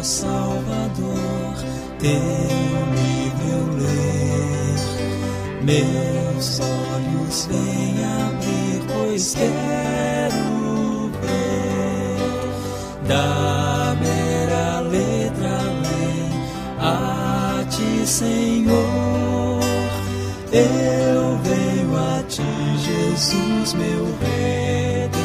Salvador, teu livro eu ler. Meus olhos vêm abrir, pois quero ver da mera letra além a ti, Senhor. Eu venho a ti, Jesus, meu Redentor.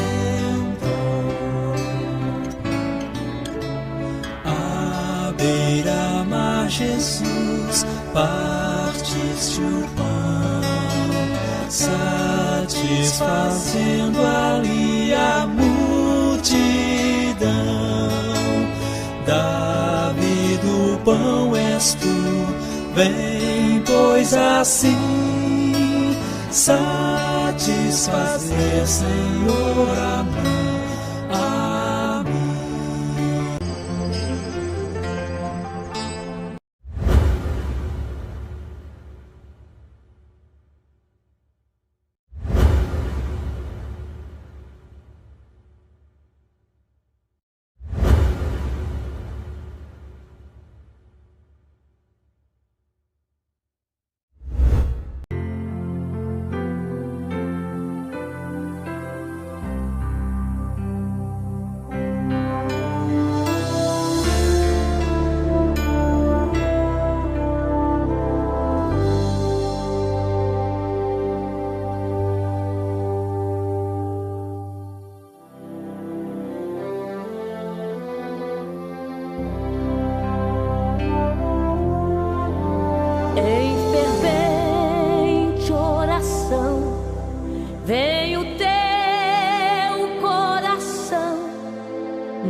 À beira-mar, Jesus, partiste o pão, satisfazendo ali a multidão. Davi do pão és tu, vem, pois assim satisfazer, Senhor, a mim.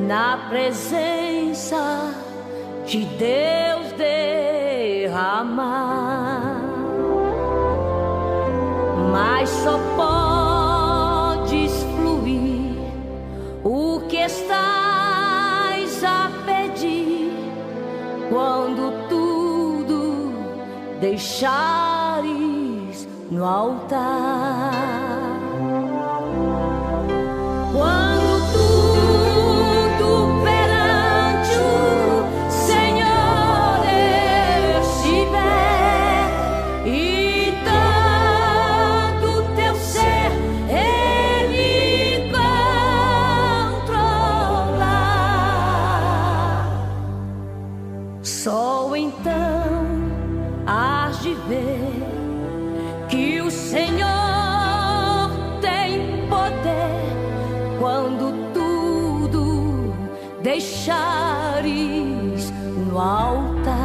Na presença de Deus derramar, mas só podes fluir o que estás a pedir quando tudo deixares no altar. Só então hás de ver que o Senhor tem poder quando tudo deixares no altar.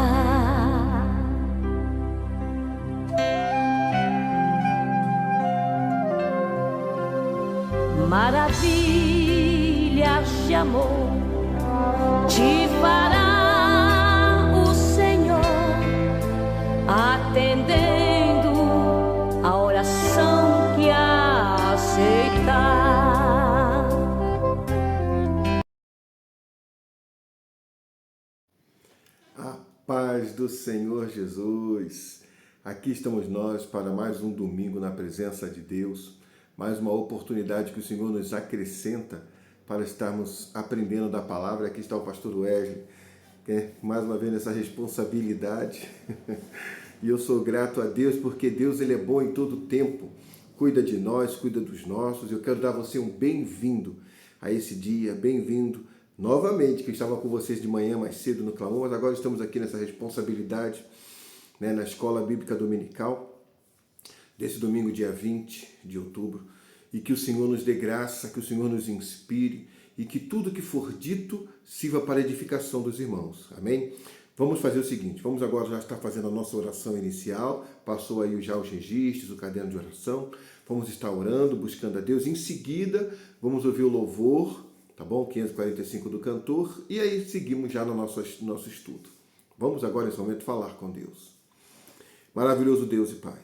Maravilhas de amor te fará atendendo a oração que aceitar. A paz do Senhor Jesus. Aqui estamos nós para mais um domingo na presença de Deus, mais uma oportunidade que o Senhor nos acrescenta para estarmos aprendendo da palavra. Aqui está o pastor Wesley, mais uma vez nessa responsabilidade. E eu sou grato a Deus, porque Deus ele é bom em todo tempo, cuida de nós, cuida dos nossos. Eu quero dar a você um bem-vindo a esse dia, bem-vindo novamente, que eu estava com vocês de manhã mais cedo no clamor, mas agora estamos aqui nessa responsabilidade, na Escola Bíblica Dominical, desse domingo, dia 20 de outubro, e que o Senhor nos dê graça, que o Senhor nos inspire, e que tudo que for dito sirva para a edificação dos irmãos. Amém? Vamos fazer o seguinte, vamos agora já estar fazendo a nossa oração inicial, passou aí já os registros, o caderno de oração, vamos estar orando, buscando a Deus. Em seguida, vamos ouvir o louvor, tá bom? 545 do cantor, e aí seguimos já no nosso estudo. Vamos agora, nesse momento, falar com Deus. Maravilhoso Deus e Pai,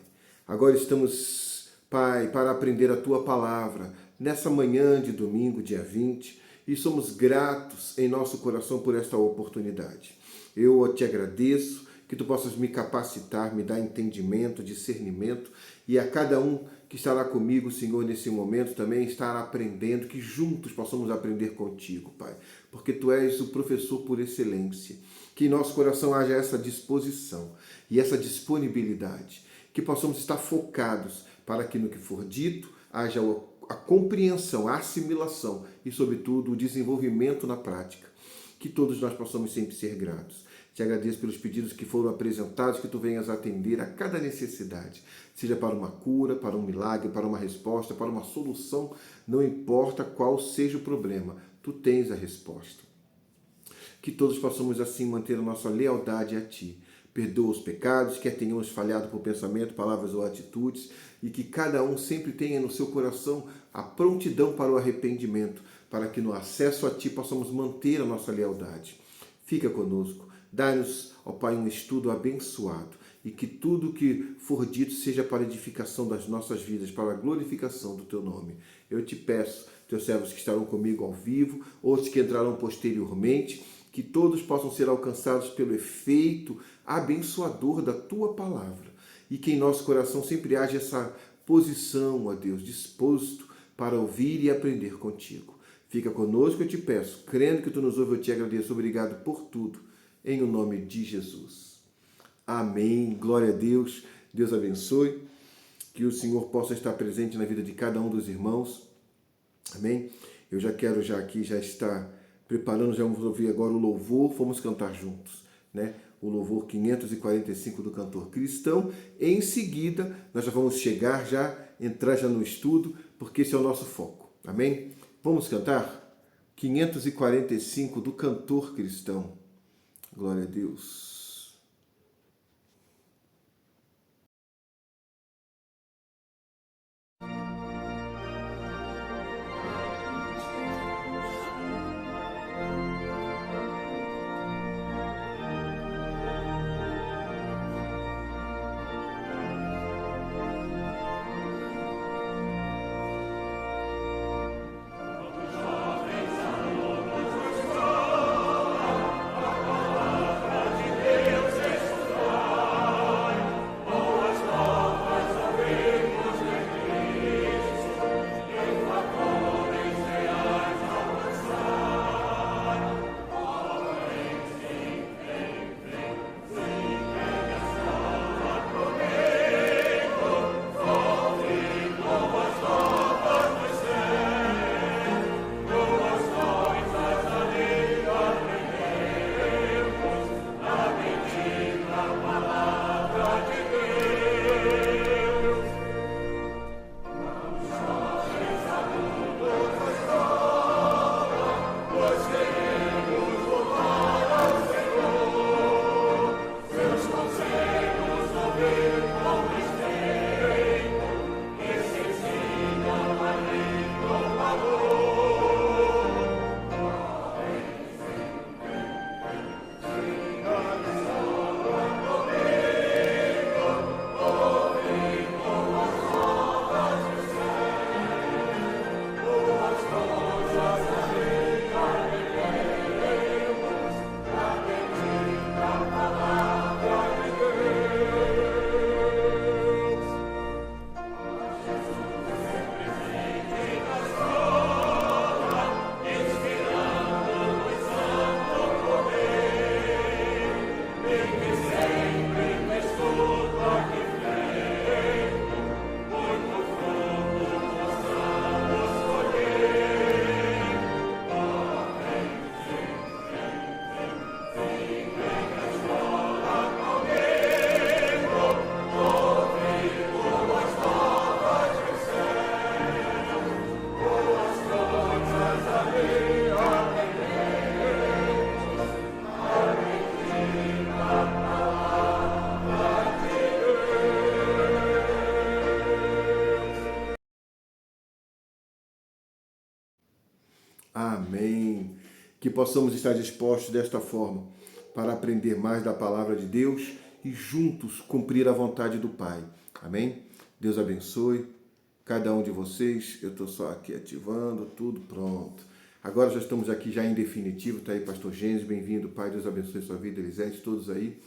agora estamos, Pai, para aprender a Tua palavra, nessa manhã de domingo, dia 20, e somos gratos em nosso coração por esta oportunidade. Eu te agradeço que Tu possas me capacitar, me dar entendimento, discernimento, e a cada um que estará comigo, Senhor, nesse momento também estará aprendendo, que juntos possamos aprender contigo, Pai, porque Tu és o professor por excelência. Que em nosso coração haja essa disposição e essa disponibilidade, que possamos estar focados para que no que for dito haja a compreensão, a assimilação e, sobretudo, o desenvolvimento na prática. Que todos nós possamos sempre ser gratos. Te agradeço pelos pedidos que foram apresentados, que Tu venhas atender a cada necessidade, seja para uma cura, para um milagre, para uma resposta, para uma solução, não importa qual seja o problema, Tu tens a resposta. Que todos possamos assim manter a nossa lealdade a Ti. Perdoa os pecados, quer tenhamos falhado por pensamento, palavras ou atitudes, e que cada um sempre tenha no seu coração a prontidão para o arrependimento, para que no acesso a Ti possamos manter a nossa lealdade. Fica conosco. Dá-nos, ó Pai, um estudo abençoado e que tudo que for dito seja para a edificação das nossas vidas, para a glorificação do Teu nome. Eu te peço, Teus servos que estarão comigo ao vivo, outros que entrarão posteriormente, que todos possam ser alcançados pelo efeito abençoador da Tua palavra e que em nosso coração sempre haja essa posição, ó Deus, disposto para ouvir e aprender contigo. Fica conosco, eu te peço, crendo que Tu nos ouve, eu te agradeço. Obrigado por tudo. Em o nome de Jesus. Amém. Glória a Deus. Deus abençoe. Que o Senhor possa estar presente na vida de cada um dos irmãos. Amém. Eu já quero estar preparando, já vamos ouvir agora o louvor. Vamos cantar juntos, né? O louvor 545 do Cantor Cristão. Em seguida, nós já vamos entrar já no estudo, porque esse é o nosso foco. Amém? Vamos cantar 545 do Cantor Cristão. Glória a Deus. Amém. Que possamos estar dispostos desta forma para aprender mais da palavra de Deus e juntos cumprir a vontade do Pai. Amém? Deus abençoe cada um de vocês. Eu estou só aqui ativando, tudo pronto. Agora já estamos aqui já em definitivo. Está aí pastor Gênesis, bem-vindo, Pai. Deus abençoe sua vida, Elisete, todos aí.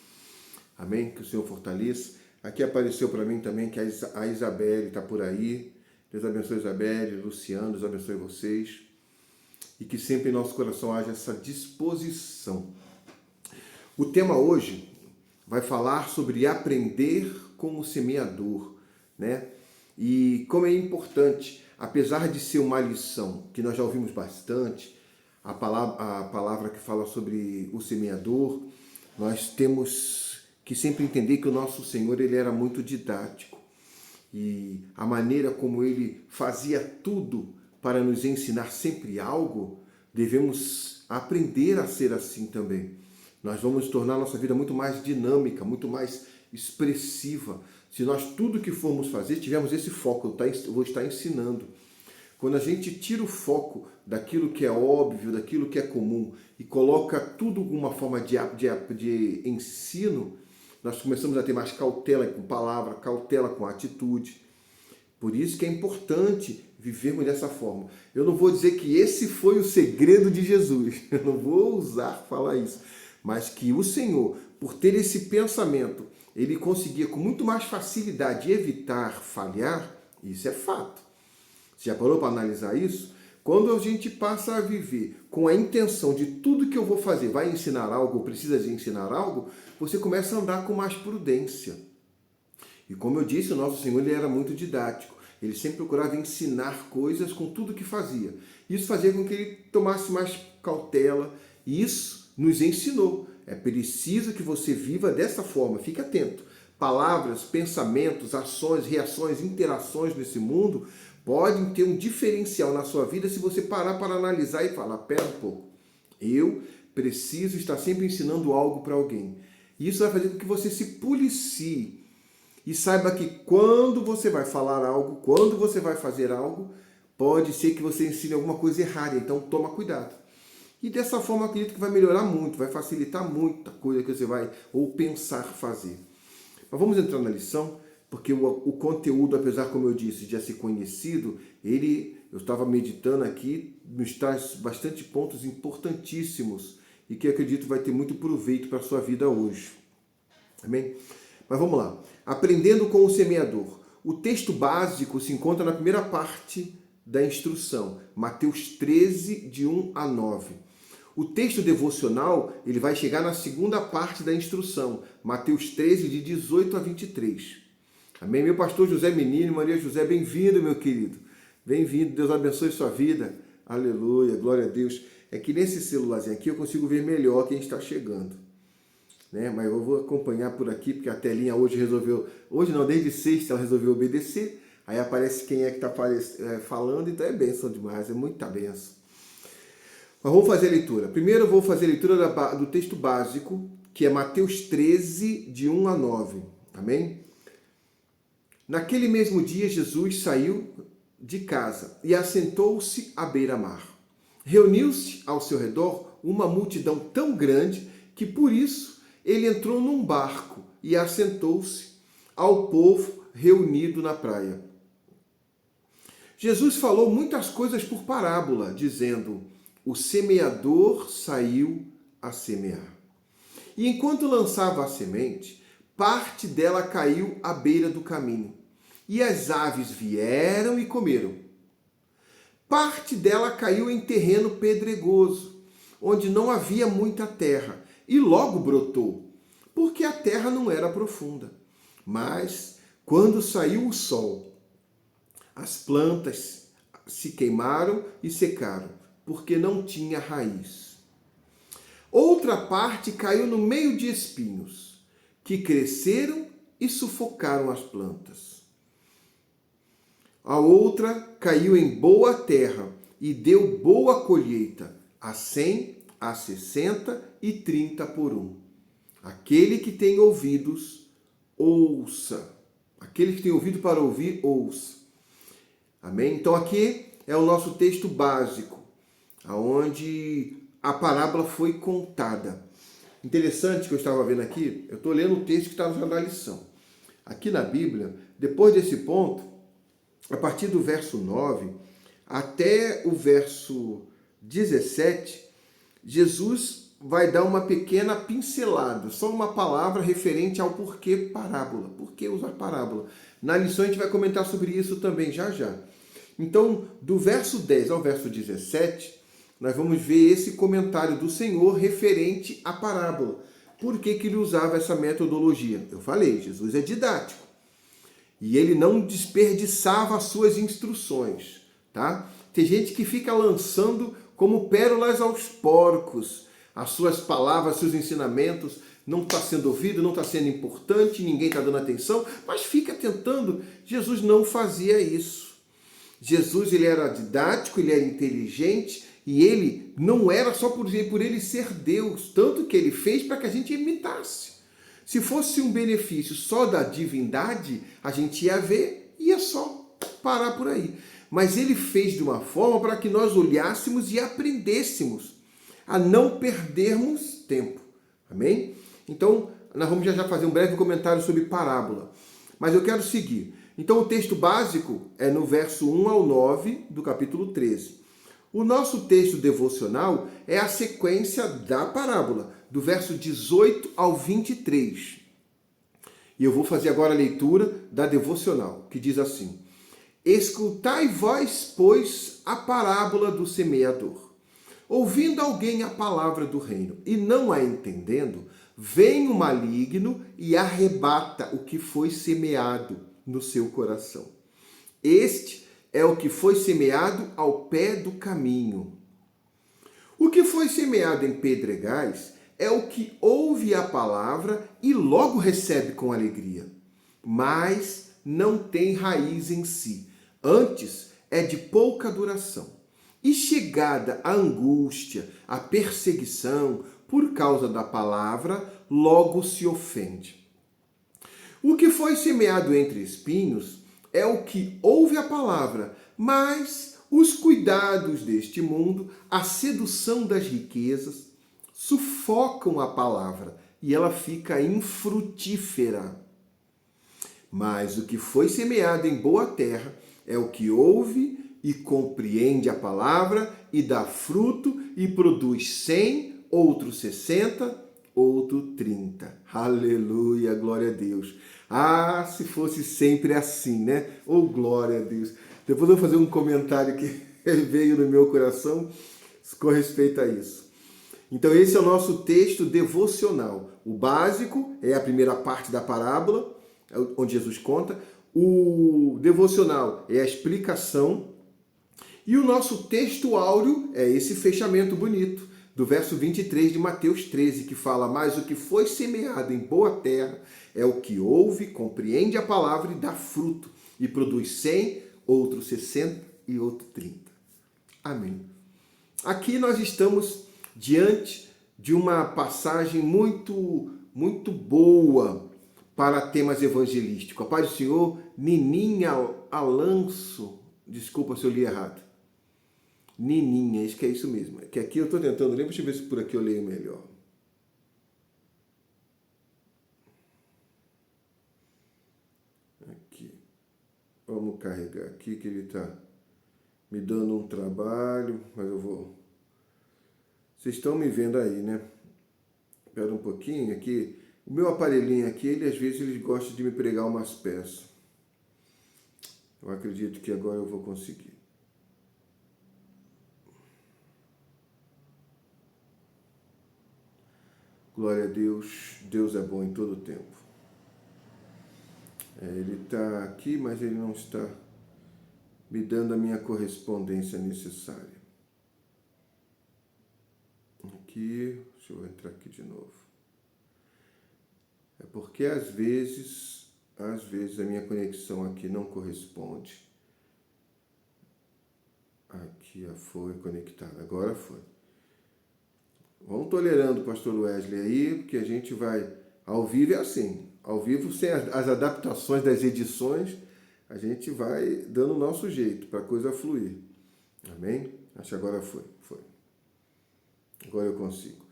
Amém? Que o Senhor fortaleça. Aqui apareceu para mim também que a Isabelle está por aí. Deus abençoe a Isabelle, Luciano, Deus abençoe vocês. E que sempre em nosso coração haja essa disposição. O tema hoje vai falar sobre aprender como semeador, né? E como é importante, apesar de ser uma lição que nós já ouvimos bastante, a palavra que fala sobre o semeador, nós temos que sempre entender que o nosso Senhor, ele era muito didático. E a maneira como ele fazia tudo para nos ensinar sempre algo, devemos aprender a ser assim também. Nós vamos tornar a nossa vida muito mais dinâmica, muito mais expressiva. Se nós tudo que formos fazer, tivermos esse foco, eu vou estar ensinando. Quando a gente tira o foco daquilo que é óbvio, daquilo que é comum e coloca tudo uma forma de ensino, nós começamos a ter mais cautela com palavra, cautela com atitude. Por isso que é importante vivermos dessa forma. Eu não vou dizer que esse foi o segredo de Jesus, eu não vou ousar falar isso, mas que o Senhor, por ter esse pensamento, ele conseguia com muito mais facilidade evitar falhar, isso é fato. Você já parou para analisar isso? Quando a gente passa a viver com a intenção de tudo que eu vou fazer vai ensinar algo, ou precisa de ensinar algo, você começa a andar com mais prudência. E como eu disse, o nosso Senhor ele era muito didático. Ele sempre procurava ensinar coisas com tudo que fazia. Isso fazia com que ele tomasse mais cautela. E isso nos ensinou. É preciso que você viva dessa forma. Fique atento. Palavras, pensamentos, ações, reações, interações nesse mundo podem ter um diferencial na sua vida se você parar para analisar e falar, pera um pouco, eu preciso estar sempre ensinando algo para alguém. Isso vai fazer com que você se policie e saiba que quando você vai falar algo, quando você vai fazer algo, pode ser que você ensine alguma coisa errada, então toma cuidado. E dessa forma, acredito que vai melhorar muito, vai facilitar muita coisa que você vai ou pensar fazer. Mas vamos entrar na lição, porque o conteúdo, apesar, como eu disse, de já ser conhecido, eu estava meditando aqui, nos traz bastante pontos importantíssimos e que eu acredito vai ter muito proveito para a sua vida hoje. Amém? Mas vamos lá. Aprendendo com o semeador. O texto básico se encontra na primeira parte da instrução, Mateus 13, de 1 a 9. O texto devocional ele vai chegar na segunda parte da instrução, Mateus 13, de 18 a 23. Amém? Meu pastor José Menino, Maria José, bem-vindo, meu querido. Bem-vindo, Deus abençoe sua vida. Aleluia, glória a Deus. É que nesse celularzinho aqui eu consigo ver melhor quem está chegando. Né? Mas eu vou acompanhar por aqui, porque a telinha hoje resolveu... Hoje não, desde sexta ela resolveu obedecer. Aí aparece quem é que está falando, então é bênção demais, é muita bênção. Mas vamos fazer a leitura. Primeiro eu vou fazer a leitura do texto básico, que é Mateus 13, de 1 a 9. Amém? Naquele mesmo dia, Jesus saiu de casa e assentou-se à beira-mar. Reuniu-se ao seu redor uma multidão tão grande que, por isso, ele entrou num barco e assentou-se ao povo reunido na praia. Jesus falou muitas coisas por parábola, dizendo: o semeador saiu a semear. E enquanto lançava a semente, parte dela caiu à beira do caminho, e as aves vieram e comeram. Parte dela caiu em terreno pedregoso, onde não havia muita terra, e logo brotou, porque a terra não era profunda. Mas, quando saiu o sol, as plantas se queimaram e secaram, porque não tinha raiz. Outra parte caiu no meio de espinhos, que cresceram e sufocaram as plantas. A outra caiu em boa terra e deu boa colheita, a 100, a 60 e 30 por 1. Aquele que tem ouvidos, ouça. Aquele que tem ouvido para ouvir, ouça. Amém? Então aqui é o nosso texto básico, onde a parábola foi contada. Interessante que eu estava vendo aqui, eu estou lendo o texto que está na lição. Aqui na Bíblia, depois desse ponto, a partir do verso 9 até o verso 17, Jesus vai dar uma pequena pincelada, só uma palavra referente ao porquê parábola. Por que usar parábola? Na lição a gente vai comentar sobre isso também já já. Então, do verso 10 ao verso 17, nós vamos ver esse comentário do Senhor referente à parábola. Por que ele usava essa metodologia? Eu falei, Jesus é didático. E ele não desperdiçava as suas instruções, tá? Tem gente que fica lançando como pérolas aos porcos as suas palavras, seus ensinamentos, não está sendo ouvido, não está sendo importante, ninguém está dando atenção, mas fica tentando. Jesus não fazia isso. Jesus, ele era didático, ele era inteligente, e ele não era só por ele ser Deus, tanto que ele fez para que a gente imitasse. Se fosse um benefício só da divindade, a gente ia ver, ia só parar por aí. Mas ele fez de uma forma para que nós olhássemos e aprendêssemos a não perdermos tempo. Amém? Então, nós vamos já fazer um breve comentário sobre parábola. Mas eu quero seguir. Então, o texto básico é no verso 1 ao 9 do capítulo 13. O nosso texto devocional é a sequência da parábola, do verso 18 ao 23. E eu vou fazer agora a leitura da devocional, que diz assim: Escutai vós, pois, a parábola do semeador. Ouvindo alguém a palavra do reino e não a entendendo, vem o maligno e arrebata o que foi semeado no seu coração. Este é o que foi semeado ao pé do caminho. O que foi semeado em pedregais é o que ouve a palavra e logo recebe com alegria, mas não tem raiz em si. Antes é de pouca duração. E chegada a angústia, a perseguição, por causa da palavra, logo se ofende. O que foi semeado entre espinhos é o que ouve a palavra, mas os cuidados deste mundo, a sedução das riquezas, sufocam a palavra e ela fica infrutífera. Mas o que foi semeado em boa terra é o que ouve e compreende a palavra e dá fruto e produz 100, outro 60, outro 30. Aleluia, glória a Deus. Ah, se fosse sempre assim, né? Oh, glória a Deus. Depois eu vou fazer um comentário que veio no meu coração com respeito a isso. Então esse é o nosso texto devocional. O básico é a primeira parte da parábola, onde Jesus conta. O devocional é a explicação. E o nosso texto áureo é esse fechamento bonito, do verso 23 de Mateus 13, que fala: Mas o que foi semeado em boa terra é o que ouve, compreende a palavra e dá fruto, e produz 100, outro 60 e outro 30. Amém. Aqui nós estamos diante de uma passagem muito boa para temas evangelísticos. A paz do Senhor, Nininha Alanço, desculpa se eu li errado. Nininha, acho que é isso mesmo. É que aqui eu estou tentando ler, deixa eu ver se por aqui eu leio melhor. Aqui. Vamos carregar aqui que ele está me dando um trabalho, mas eu vou... Vocês estão me vendo aí, né? Espera um pouquinho aqui. O meu aparelhinho aqui, às vezes ele gosta de me pregar umas peças. Eu acredito que agora eu vou conseguir. Glória a Deus, Deus é bom em todo o tempo. Ele está aqui, mas ele não está me dando a minha correspondência necessária. Aqui, deixa eu entrar aqui de novo. É porque às vezes a minha conexão aqui não corresponde. Aqui foi conectada, agora foi. Vamos tolerando o pastor Wesley aí, porque a gente vai... Ao vivo é assim. Ao vivo, sem as adaptações das edições, a gente vai dando o nosso jeito para a coisa fluir. Amém? Acho que agora foi. Agora eu consigo.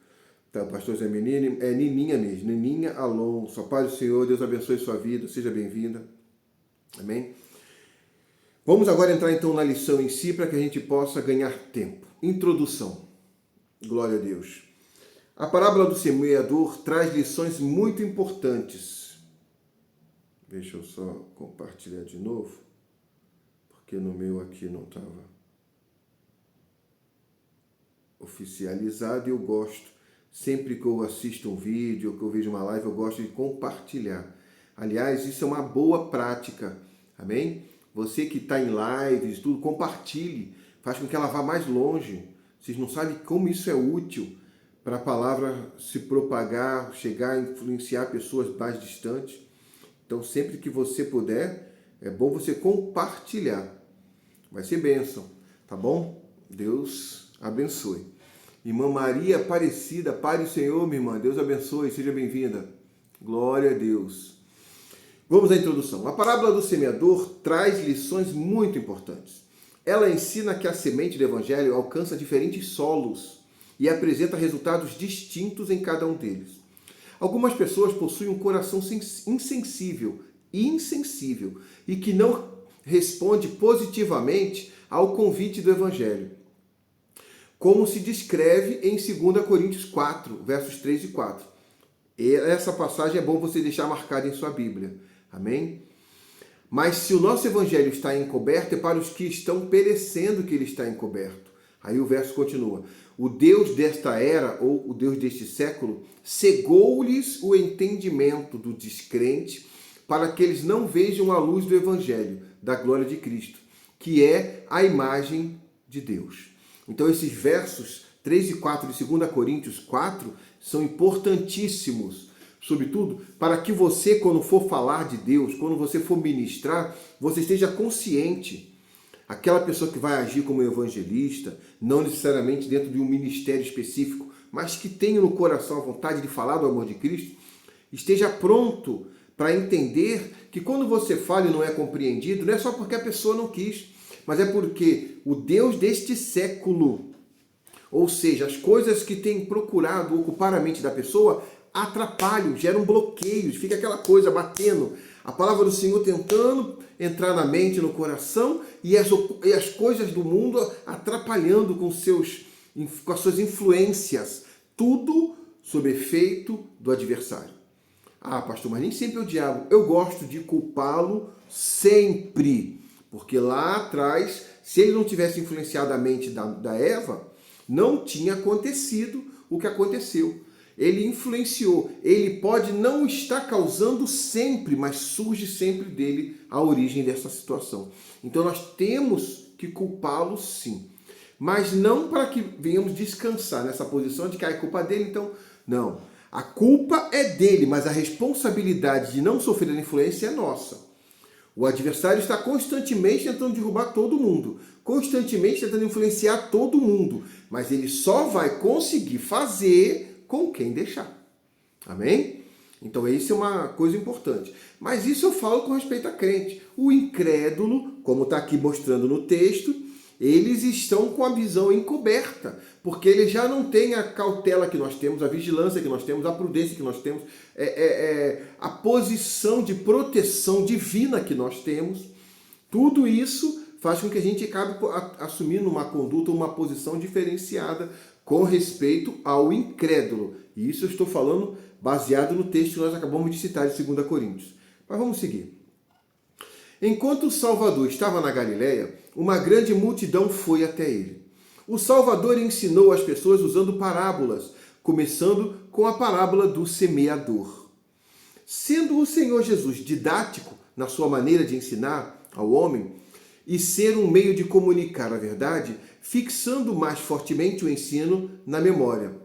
Tá, pastor Zé Menino, é Nininha mesmo. Nininha Alonso. A paz do Senhor, Deus abençoe sua vida. Seja bem-vinda. Amém? Vamos agora entrar então na lição em si para que a gente possa ganhar tempo. Introdução. Glória a Deus. A parábola do semeador traz lições muito importantes. Deixa eu só compartilhar de novo, porque no meu aqui não estava oficializado e eu gosto, sempre que eu assisto um vídeo, que eu vejo uma live, eu gosto de compartilhar. Aliás, isso é uma boa prática, amém? Você que está em lives, tudo, compartilhe, faz com que ela vá mais longe. Vocês não sabem como isso é útil para a palavra se propagar, chegar a influenciar pessoas mais distantes. Então, sempre que você puder, é bom você compartilhar. Vai ser bênção, tá bom? Deus abençoe. Irmã Maria Aparecida, Pai do Senhor, minha irmã, Deus abençoe, seja bem-vinda. Glória a Deus. Vamos à introdução. A parábola do semeador traz lições muito importantes. Ela ensina que a semente do Evangelho alcança diferentes solos e apresenta resultados distintos em cada um deles. Algumas pessoas possuem um coração insensível e que não responde positivamente ao convite do Evangelho, como se descreve em 2 Coríntios 4, versos 3 e 4. E essa passagem é bom você deixar marcada em sua Bíblia. Amém? Mas se o nosso Evangelho está encoberto, é para os que estão perecendo que ele está encoberto. Aí o verso continua. O Deus desta era, ou o Deus deste século, cegou-lhes o entendimento do descrente, para que eles não vejam a luz do Evangelho, da glória de Cristo, que é a imagem de Deus. Então esses versos 3 e 4 de 2 Coríntios 4 são importantíssimos, sobretudo para que você, quando for falar de Deus, quando você for ministrar, você esteja consciente. Aquela pessoa que vai agir como evangelista, não necessariamente dentro de um ministério específico, mas que tenha no coração a vontade de falar do amor de Cristo, esteja pronto para entender que quando você fala e não é compreendido, não é só porque a pessoa não quis, mas é porque o Deus deste século, ou seja, as coisas que têm procurado ocupar a mente da pessoa, atrapalham, geram bloqueios, fica aquela coisa batendo, a palavra do Senhor tentando entrar na mente, no coração, e as coisas do mundo atrapalhando com as suas influências, tudo sob efeito do adversário. Ah, pastor, mas nem sempre é o diabo. Eu gosto de culpá-lo sempre, porque lá atrás, se ele não tivesse influenciado a mente da Eva, não tinha acontecido o que aconteceu. Ele influenciou. Ele pode não estar causando sempre, mas surge sempre dele a origem dessa situação. Então nós temos que culpá-lo sim. Mas não para que venhamos descansar nessa posição de que é culpa dele, então não. A culpa é dele, mas a responsabilidade de não sofrer a influência é nossa. O adversário está constantemente tentando derrubar todo mundo, constantemente tentando influenciar todo mundo, mas ele só vai conseguir fazer com quem deixar. Amém? Então isso é uma coisa importante. Mas isso eu falo com respeito a crente. O incrédulo, como está aqui mostrando no texto, eles estão com a visão encoberta, porque eles já não têm a cautela que nós temos, a vigilância que nós temos, a prudência que nós temos, a posição de proteção divina que nós temos. Tudo isso faz com que a gente acabe assumindo uma conduta, uma posição diferenciada com respeito ao incrédulo. E isso eu estou falando baseado no texto que nós acabamos de citar de 2 Coríntios. Mas vamos seguir. Enquanto o Salvador estava na Galileia, uma grande multidão foi até ele. O Salvador ensinou as pessoas usando parábolas, começando com a parábola do semeador. Sendo o Senhor Jesus didático na sua maneira de ensinar ao homem e ser um meio de comunicar a verdade, fixando mais fortemente o ensino na memória.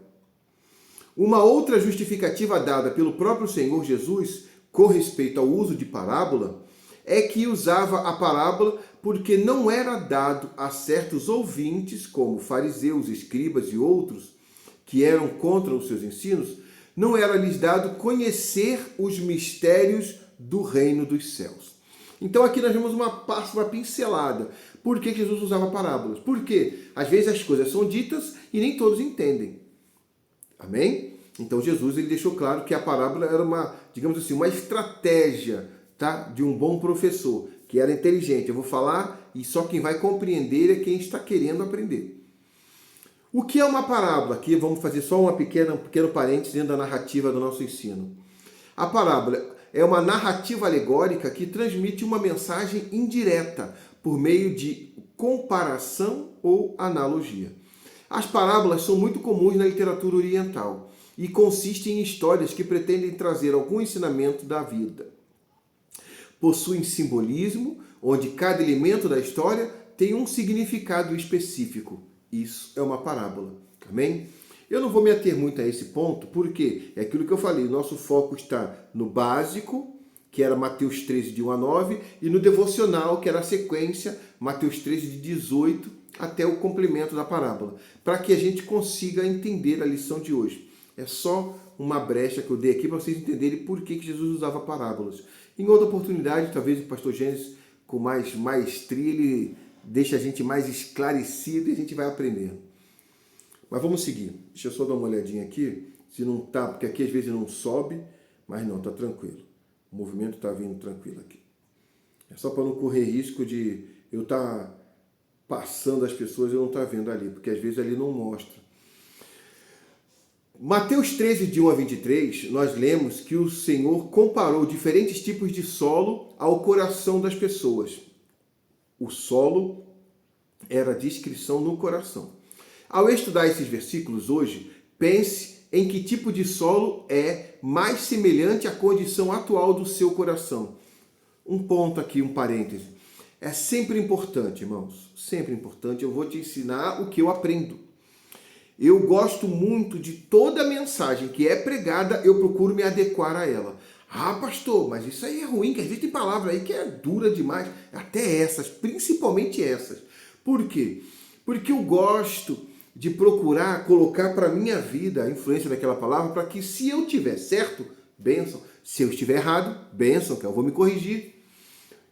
Uma outra justificativa dada pelo próprio Senhor Jesus com respeito ao uso de parábola é que usava a parábola porque não era dado a certos ouvintes, como fariseus, escribas e outros, que eram contra os seus ensinos, não era lhes dado conhecer os mistérios do reino dos céus. Então aqui nós vemos uma pincelada. Por que Jesus usava parábolas? Porque às vezes as coisas são ditas e nem todos entendem. Amém? Então Jesus ele deixou claro que a parábola era uma, digamos assim, uma estratégia, tá, de um bom professor, que era inteligente. Eu vou falar e só quem vai compreender é quem está querendo aprender. O que é uma parábola? Aqui vamos fazer só um pequeno parênteses dentro da narrativa do nosso ensino. A parábola é uma narrativa alegórica que transmite uma mensagem indireta por meio de comparação ou analogia. As parábolas são muito comuns na literatura oriental e consistem em histórias que pretendem trazer algum ensinamento da vida. Possuem simbolismo, onde cada elemento da história tem um significado específico. Isso é uma parábola. Amém? Eu não vou me ater muito a esse ponto, porque é aquilo que eu falei, o nosso foco está no básico, que era Mateus 13, de 1 a 9, e no devocional, que era a sequência, Mateus 13, de 18 até o complemento da parábola, para que a gente consiga entender a lição de hoje. É só uma brecha que eu dei aqui para vocês entenderem por que Jesus usava parábolas. Em outra oportunidade, talvez o pastor Gênesis, com mais maestria, ele deixa a gente mais esclarecido e a gente vai aprendendo. Mas vamos seguir. Deixa eu só dar uma olhadinha aqui, se não tá, porque aqui às vezes não sobe, mas não, tá tranquilo. O movimento está vindo tranquilo aqui. É só para não correr risco de eu estar passando as pessoas e eu não estar vendo ali, porque às vezes ali não mostra. Mateus 13, de 1 a 23, nós lemos que o Senhor comparou diferentes tipos de solo ao coração das pessoas. O solo era a descrição no coração. Ao estudar esses versículos hoje, pense em que tipo de solo é mais semelhante à condição atual do seu coração. Um ponto aqui, um parêntese. É sempre importante, irmãos, sempre importante. Eu vou te ensinar o que eu aprendo. Eu gosto muito de toda mensagem que é pregada, eu procuro me adequar a ela. Ah, pastor, mas isso aí é ruim, que às vezes tem palavra aí que é dura demais. Até essas, principalmente essas. Por quê? Porque eu gosto de procurar colocar para a minha vida a influência daquela palavra, para que se eu tiver certo, bênção. Se eu estiver errado, bênção, que eu vou me corrigir.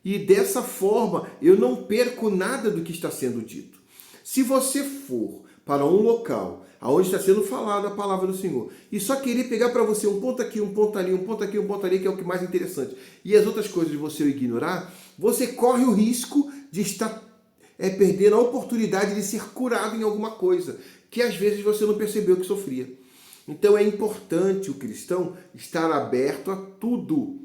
E dessa forma, eu não perco nada do que está sendo dito. Se você for para um local onde está sendo falada a palavra do Senhor, e só querer pegar para você um ponto aqui, um ponto ali, um ponto aqui, um ponto ali, que é o que mais interessante, e as outras coisas você ignorar, você corre o risco de estar perdendo a oportunidade de ser curado em alguma coisa, que às vezes você não percebeu que sofria. Então é importante o cristão estar aberto a tudo.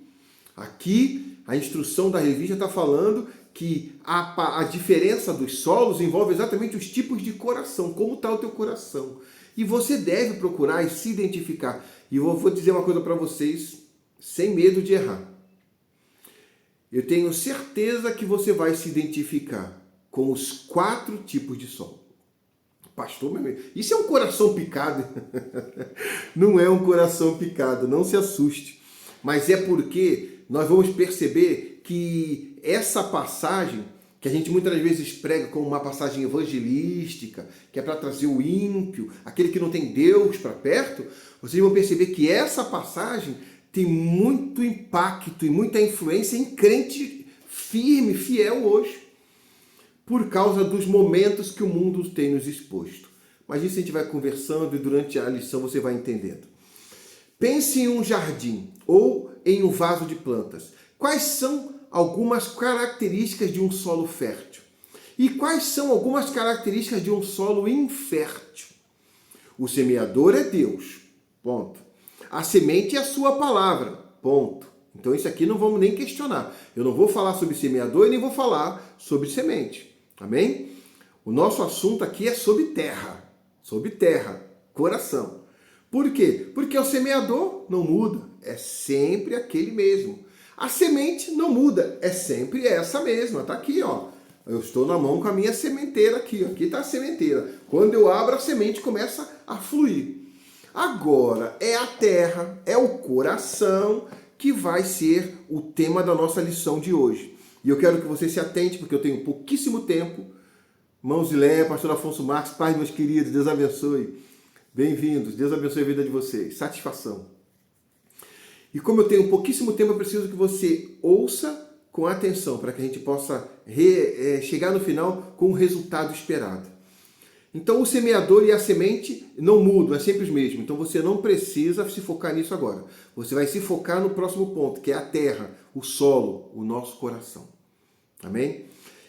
Aqui, a instrução da revista está falando que a diferença dos solos envolve exatamente os tipos de coração, como está o teu coração. E você deve procurar e se identificar. E eu vou dizer uma coisa para vocês, sem medo de errar. Eu tenho certeza que você vai se identificar com os 4 tipos de solo. Pastor, meu amigo, isso é um coração picado? Não é um coração picado, não se assuste. Mas é porque nós vamos perceber que essa passagem, que a gente muitas vezes prega como uma passagem evangelística, que é para trazer o ímpio, aquele que não tem Deus para perto, vocês vão perceber que essa passagem tem muito impacto e muita influência em crente firme, fiel hoje, por causa dos momentos que o mundo tem nos exposto. Mas isso a gente vai conversando e durante a lição você vai entendendo. Pense em um jardim ou em um vaso de plantas. Quais são algumas características de um solo fértil? E quais são algumas características de um solo infértil? O semeador é Deus, ponto. A semente é a sua palavra, ponto. Então isso aqui não vamos nem questionar. Eu não vou falar sobre semeador e nem vou falar sobre semente, amém? O nosso assunto aqui é sobre terra, coração. Por quê? Porque o semeador não muda, é sempre aquele mesmo. A semente não muda, é sempre essa mesma, tá aqui, ó. Eu estou na mão com a minha sementeira aqui, ó. Aqui está a sementeira. Quando eu abro, a semente começa a fluir. Agora, é a terra, é o coração que vai ser o tema da nossa lição de hoje. E eu quero que você se atente, porque eu tenho pouquíssimo tempo. Mãos e Lé, pastor Afonso Marques, paz, meus queridos, Deus abençoe. Bem-vindos, Deus abençoe a vida de vocês. Satisfação. E como eu tenho pouquíssimo tempo, eu preciso que você ouça com atenção, para que a gente possa chegar no final com o resultado esperado. Então, o semeador e a semente não mudam, é sempre os mesmos. Então, você não precisa se focar nisso agora. Você vai se focar no próximo ponto, que é a terra, o solo, o nosso coração. Amém?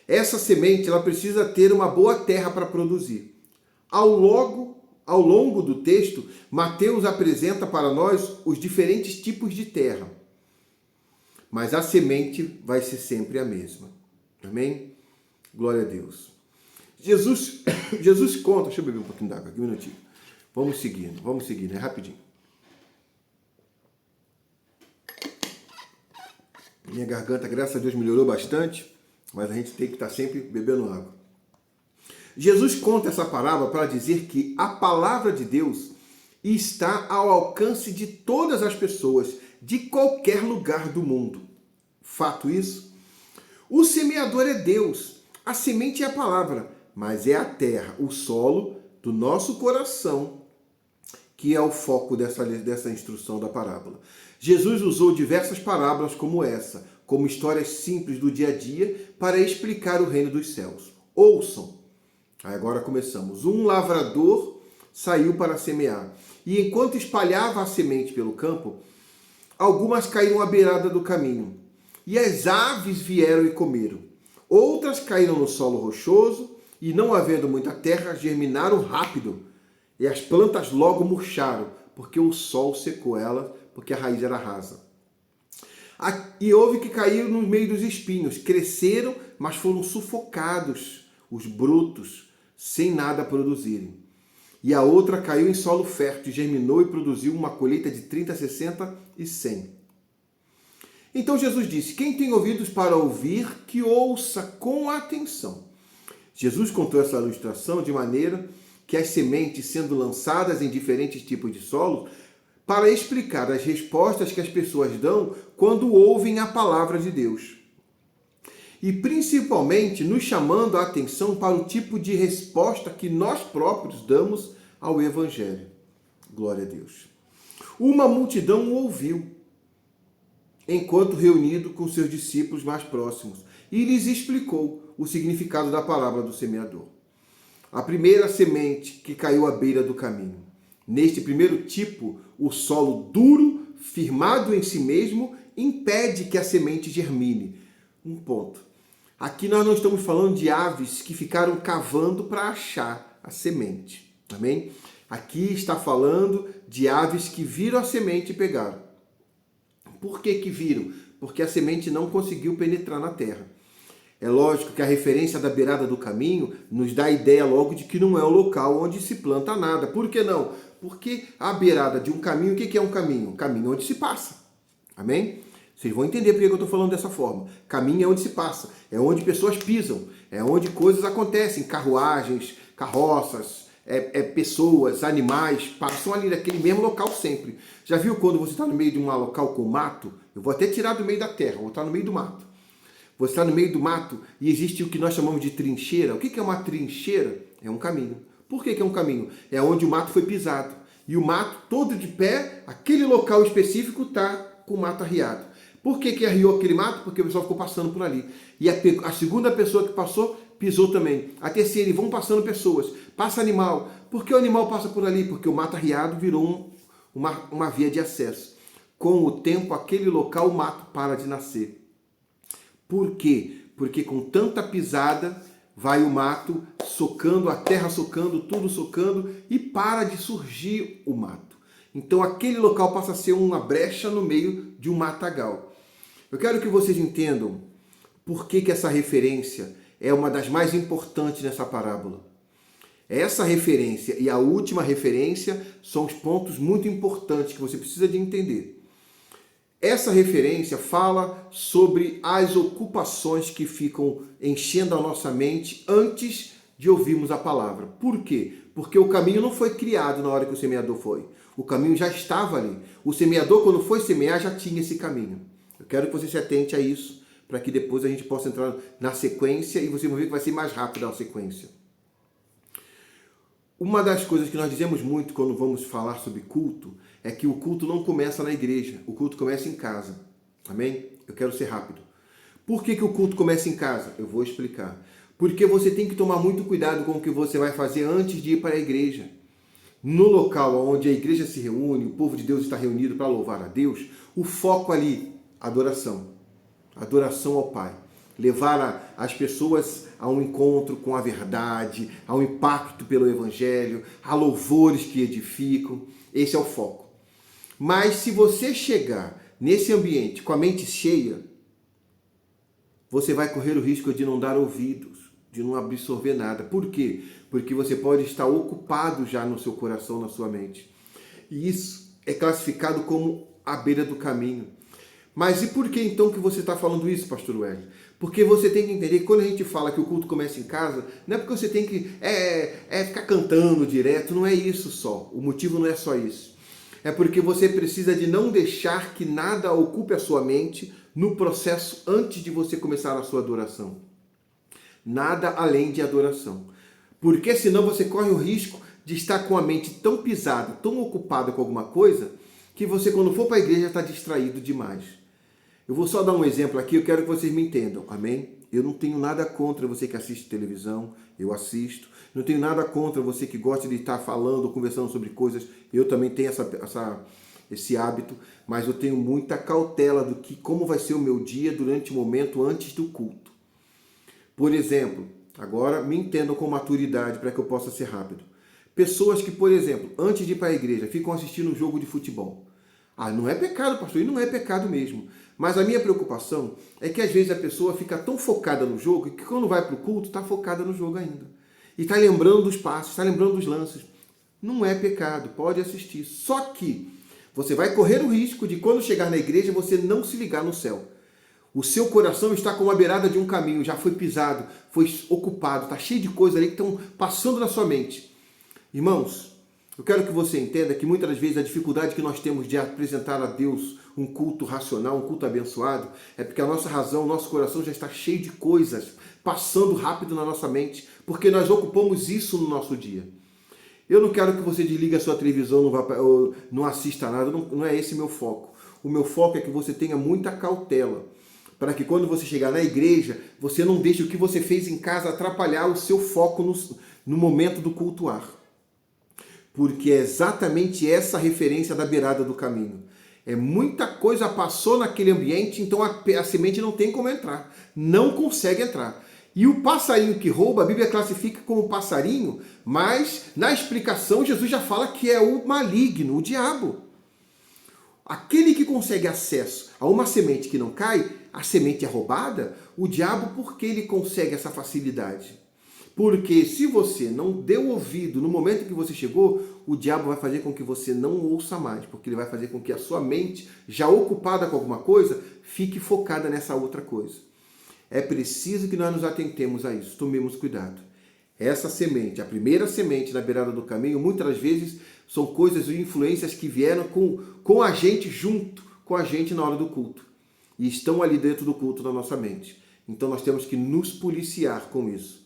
Essa semente, ela precisa ter uma boa terra para produzir. Ao longo do texto, Mateus apresenta para nós os diferentes tipos de terra. Mas a semente vai ser sempre a mesma. Amém? Glória a Deus. Jesus conta... Deixa eu beber um pouquinho d'água aqui, um minutinho. Vamos seguindo, é rapidinho. Minha garganta, graças a Deus, melhorou bastante, mas a gente tem que estar sempre bebendo água. Jesus conta essa parábola para dizer que a palavra de Deus está ao alcance de todas as pessoas, de qualquer lugar do mundo. Fato isso? O semeador é Deus, a semente é a palavra, mas é a terra, o solo do nosso coração, que é o foco dessa instrução da parábola. Jesus usou diversas parábolas como essa, como histórias simples do dia a dia, para explicar o reino dos céus. Ouçam! Agora começamos. Um lavrador saiu para semear, e enquanto espalhava a semente pelo campo, algumas caíram à beirada do caminho, e as aves vieram e comeram. Outras caíram no solo rochoso, e não havendo muita terra, germinaram rápido, e as plantas logo murcharam, porque o sol secou elas, porque a raiz era rasa. E houve que caíram no meio dos espinhos, cresceram, mas foram sufocados, os brutos, sem nada produzirem. E a outra caiu em solo fértil, germinou e produziu uma colheita de 30, 60 e 100. Então Jesus disse: quem tem ouvidos para ouvir, que ouça com atenção. Jesus contou essa ilustração de maneira que as sementes sendo lançadas em diferentes tipos de solo, para explicar as respostas que as pessoas dão quando ouvem a palavra de Deus. E principalmente nos chamando a atenção para o tipo de resposta que nós próprios damos ao Evangelho. Glória a Deus. Uma multidão o ouviu, enquanto reunido com seus discípulos mais próximos, e lhes explicou o significado da palavra do semeador. A primeira semente que caiu à beira do caminho. Neste primeiro tipo, o solo duro, firmado em si mesmo, impede que a semente germine. Um ponto. Aqui nós não estamos falando de aves que ficaram cavando para achar a semente. Amém? Aqui está falando de aves que viram a semente e pegaram. Por que viram? Porque a semente não conseguiu penetrar na terra. É lógico que a referência da beirada do caminho nos dá a ideia logo de que não é o local onde se planta nada. Por que não? Porque a beirada de um caminho, o que é um caminho? Caminho onde se passa. Amém? Vocês vão entender por que eu estou falando dessa forma. Caminho é onde se passa, é onde pessoas pisam, é onde coisas acontecem, carruagens, carroças, pessoas, animais, passam ali naquele mesmo local sempre. Já viu quando você está no meio de um local com mato? Eu vou até tirar do meio da terra, vou estar no meio do mato. Você está no meio do mato e existe o que nós chamamos de trincheira. O que é uma trincheira? É um caminho. Por que é um caminho? É onde o mato foi pisado. E o mato todo de pé, aquele local específico está com o mato arriado. Por que arriou aquele mato? Porque o pessoal ficou passando por ali. E a segunda pessoa que passou, pisou também. A terceira, e vão passando pessoas. Passa animal. Por que o animal passa por ali? Porque o mato arriado virou uma via de acesso. Com o tempo, aquele local, o mato para de nascer. Por quê? Porque com tanta pisada, vai o mato socando, a terra socando, tudo socando, e para de surgir o mato. Então aquele local passa a ser uma brecha no meio de um matagal. Eu quero que vocês entendam por que essa referência é uma das mais importantes nessa parábola. Essa referência e a última referência são os pontos muito importantes que você precisa de entender. Essa referência fala sobre as ocupações que ficam enchendo a nossa mente antes de ouvirmos a palavra. Por quê? Porque o caminho não foi criado na hora que o semeador foi. O caminho já estava ali. O semeador, quando foi semear, já tinha esse caminho. Eu quero que você se atente a isso, para que depois a gente possa entrar na sequência e você vai ver que vai ser mais rápido a sequência. Uma das coisas que nós dizemos muito quando vamos falar sobre culto é que o culto não começa na igreja, o culto começa em casa. Amém? Eu quero ser rápido. Por que o culto começa em casa? Eu vou explicar. Porque você tem que tomar muito cuidado com o que você vai fazer antes de ir para a igreja. No local onde a igreja se reúne, o povo de Deus está reunido para louvar a Deus, o foco ali, adoração. Adoração ao Pai. levar as pessoas a um encontro com a verdade, ao impacto pelo Evangelho, a louvores que edificam. Esse é o foco. Mas se você chegar nesse ambiente com a mente cheia, você vai correr o risco de não dar ouvidos, de não absorver nada. Por quê? Porque você pode estar ocupado já no seu coração, na sua mente. E isso é classificado como a beira do caminho. Mas e por que então que você está falando isso, pastor Wesley? Porque você tem que entender que quando a gente fala que o culto começa em casa, não é porque você tem que ficar cantando direto, não é isso só. O motivo não é só isso. É porque você precisa de não deixar que nada ocupe a sua mente no processo antes de você começar a sua adoração. Nada além de adoração. Porque senão você corre o risco de estar com a mente tão pisada, tão ocupada com alguma coisa, que você quando for para a igreja está distraído demais. Eu vou só dar um exemplo aqui, eu quero que vocês me entendam, amém? Eu não tenho nada contra você que assiste televisão, eu assisto. Não tenho nada contra você que gosta de estar falando, conversando sobre coisas, eu também tenho esse hábito, mas eu tenho muita cautela do que como vai ser o meu dia durante o momento antes do culto. Por exemplo, agora me entendam com maturidade para que eu possa ser rápido. Pessoas que, por exemplo, antes de ir para a igreja, ficam assistindo um jogo de futebol. Não é pecado, pastor, e não é pecado mesmo. Mas a minha preocupação é que às vezes a pessoa fica tão focada no jogo que quando vai para o culto está focada no jogo ainda. E está lembrando dos passos, está lembrando dos lances. Não é pecado, pode assistir. Só que você vai correr o risco de quando chegar na igreja você não se ligar no céu. O seu coração está com a beirada de um caminho, já foi pisado, foi ocupado, está cheio de coisas ali que estão passando na sua mente. Irmãos, eu quero que você entenda que muitas das vezes a dificuldade que nós temos de apresentar a Deus um culto racional, um culto abençoado, é porque a nossa razão, o nosso coração já está cheio de coisas passando rápido na nossa mente, porque nós ocupamos isso no nosso dia. Eu não quero que você desligue a sua televisão, não assista nada, não é esse meu foco. O meu foco é que você tenha muita cautela, para que quando você chegar na igreja, você não deixe o que você fez em casa atrapalhar o seu foco no momento do cultuar. Porque é exatamente essa referência da beirada do caminho. Muita coisa passou naquele ambiente, então a semente não tem como entrar. Não consegue entrar. E o passarinho que rouba, a Bíblia classifica como passarinho, mas na explicação Jesus já fala que é o maligno, o diabo. Aquele que consegue acesso a uma semente que não cai, a semente é roubada, o diabo, por que ele consegue essa facilidade? Porque se você não deu ouvido no momento que você chegou, o diabo vai fazer com que você não ouça mais, porque ele vai fazer com que a sua mente, já ocupada com alguma coisa, fique focada nessa outra coisa. É preciso que nós nos atentemos a isso, tomemos cuidado. Essa semente, a primeira semente na beirada do caminho, muitas das vezes são coisas e influências que vieram com a gente, junto com a gente na hora do culto. E estão ali dentro do culto da nossa mente. Então nós temos que nos policiar com isso.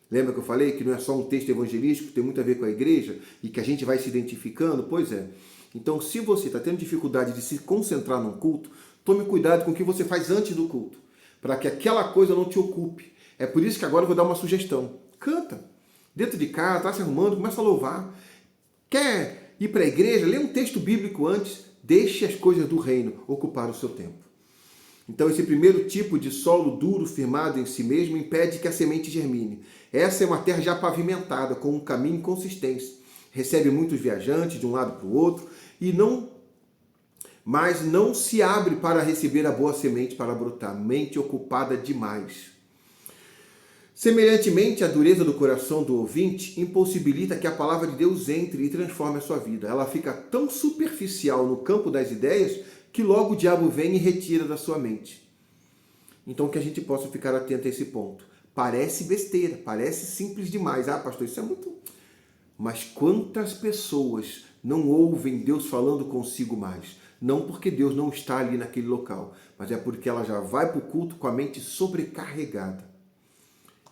Lembra que eu falei que não é só um texto evangelístico, tem muito a ver com a igreja e que a gente vai se identificando? Pois é. Então, se você está tendo dificuldade de se concentrar num culto, tome cuidado com o que você faz antes do culto, para que aquela coisa não te ocupe. É por isso que agora eu vou dar uma sugestão. Canta. Dentro de casa, está se arrumando, começa a louvar. Quer ir para a igreja? Lê um texto bíblico antes. Deixe as coisas do reino ocupar o seu tempo. Então, esse primeiro tipo de solo duro, firmado em si mesmo, impede que a semente germine. Essa é uma terra já pavimentada, com um caminho consistente. Recebe muitos viajantes de um lado para o outro, mas não se abre para receber a boa semente para brotar. Mente ocupada demais. Semelhantemente, a dureza do coração do ouvinte impossibilita que a palavra de Deus entre e transforme a sua vida. Ela fica tão superficial no campo das ideias que logo o diabo vem e retira da sua mente. Então que a gente possa ficar atento a esse ponto. Parece besteira, parece simples demais. Pastor, isso é muito... Mas quantas pessoas não ouvem Deus falando consigo mais? Não porque Deus não está ali naquele local, mas é porque ela já vai para o culto com a mente sobrecarregada.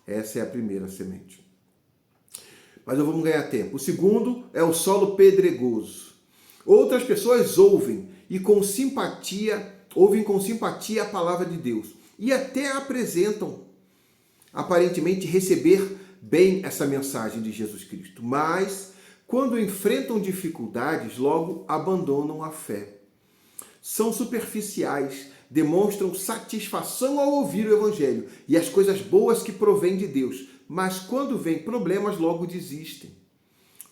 Essa é a primeira semente. Mas vamos ganhar tempo. O segundo é o solo pedregoso. Outras pessoas ouvem com simpatia a palavra de Deus e até apresentam aparentemente receber bem essa mensagem de Jesus Cristo, mas quando enfrentam dificuldades, logo abandonam a fé. São superficiais, demonstram satisfação ao ouvir o Evangelho e as coisas boas que provêm de Deus, mas quando vêm problemas, logo desistem.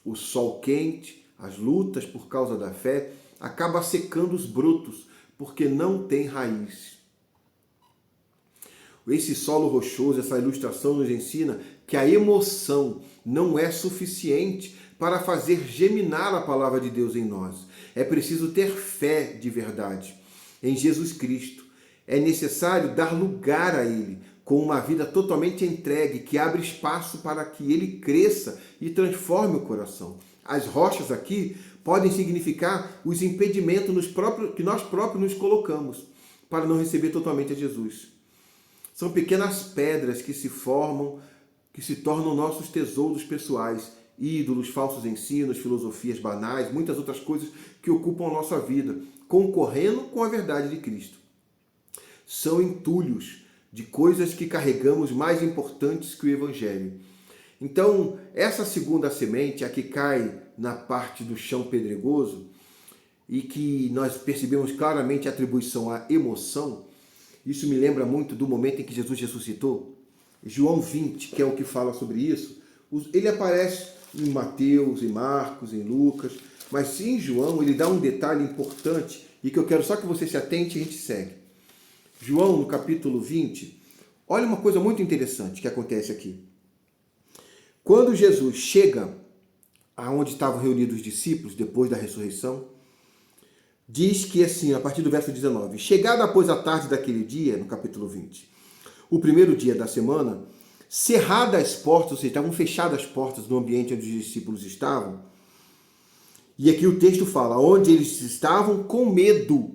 O sol quente, as lutas por causa da fé, acaba secando os brotos, porque não tem raiz. Esse solo rochoso, essa ilustração nos ensina que a emoção não é suficiente para fazer germinar a palavra de Deus em nós. É preciso ter fé de verdade em Jesus Cristo. É necessário dar lugar a Ele, com uma vida totalmente entregue, que abre espaço para que Ele cresça e transforme o coração. As rochas aqui podem significar os impedimentos que nós próprios nos colocamos para não receber totalmente a Jesus. São pequenas pedras que se formam, que se tornam nossos tesouros pessoais, ídolos, falsos ensinos, filosofias banais, muitas outras coisas que ocupam a nossa vida, concorrendo com a verdade de Cristo. São entulhos de coisas que carregamos mais importantes que o Evangelho. Então, essa segunda semente, a que cai na parte do chão pedregoso, e que nós percebemos claramente a atribuição à emoção, isso me lembra muito do momento em que Jesus ressuscitou. João 20, que é o que fala sobre isso, ele aparece em Mateus, em Marcos, em Lucas, mas em João ele dá um detalhe importante e que eu quero só que você se atente e a gente segue. João, no capítulo 20, olha uma coisa muito interessante que acontece aqui. Quando Jesus chega aonde estavam reunidos os discípulos depois da ressurreição, diz que assim, a partir do verso 19, chegada após a tarde daquele dia, no capítulo 20, o primeiro dia da semana, cerradas as portas, ou seja, estavam fechadas as portas no ambiente onde os discípulos estavam, e aqui o texto fala, onde eles estavam com medo,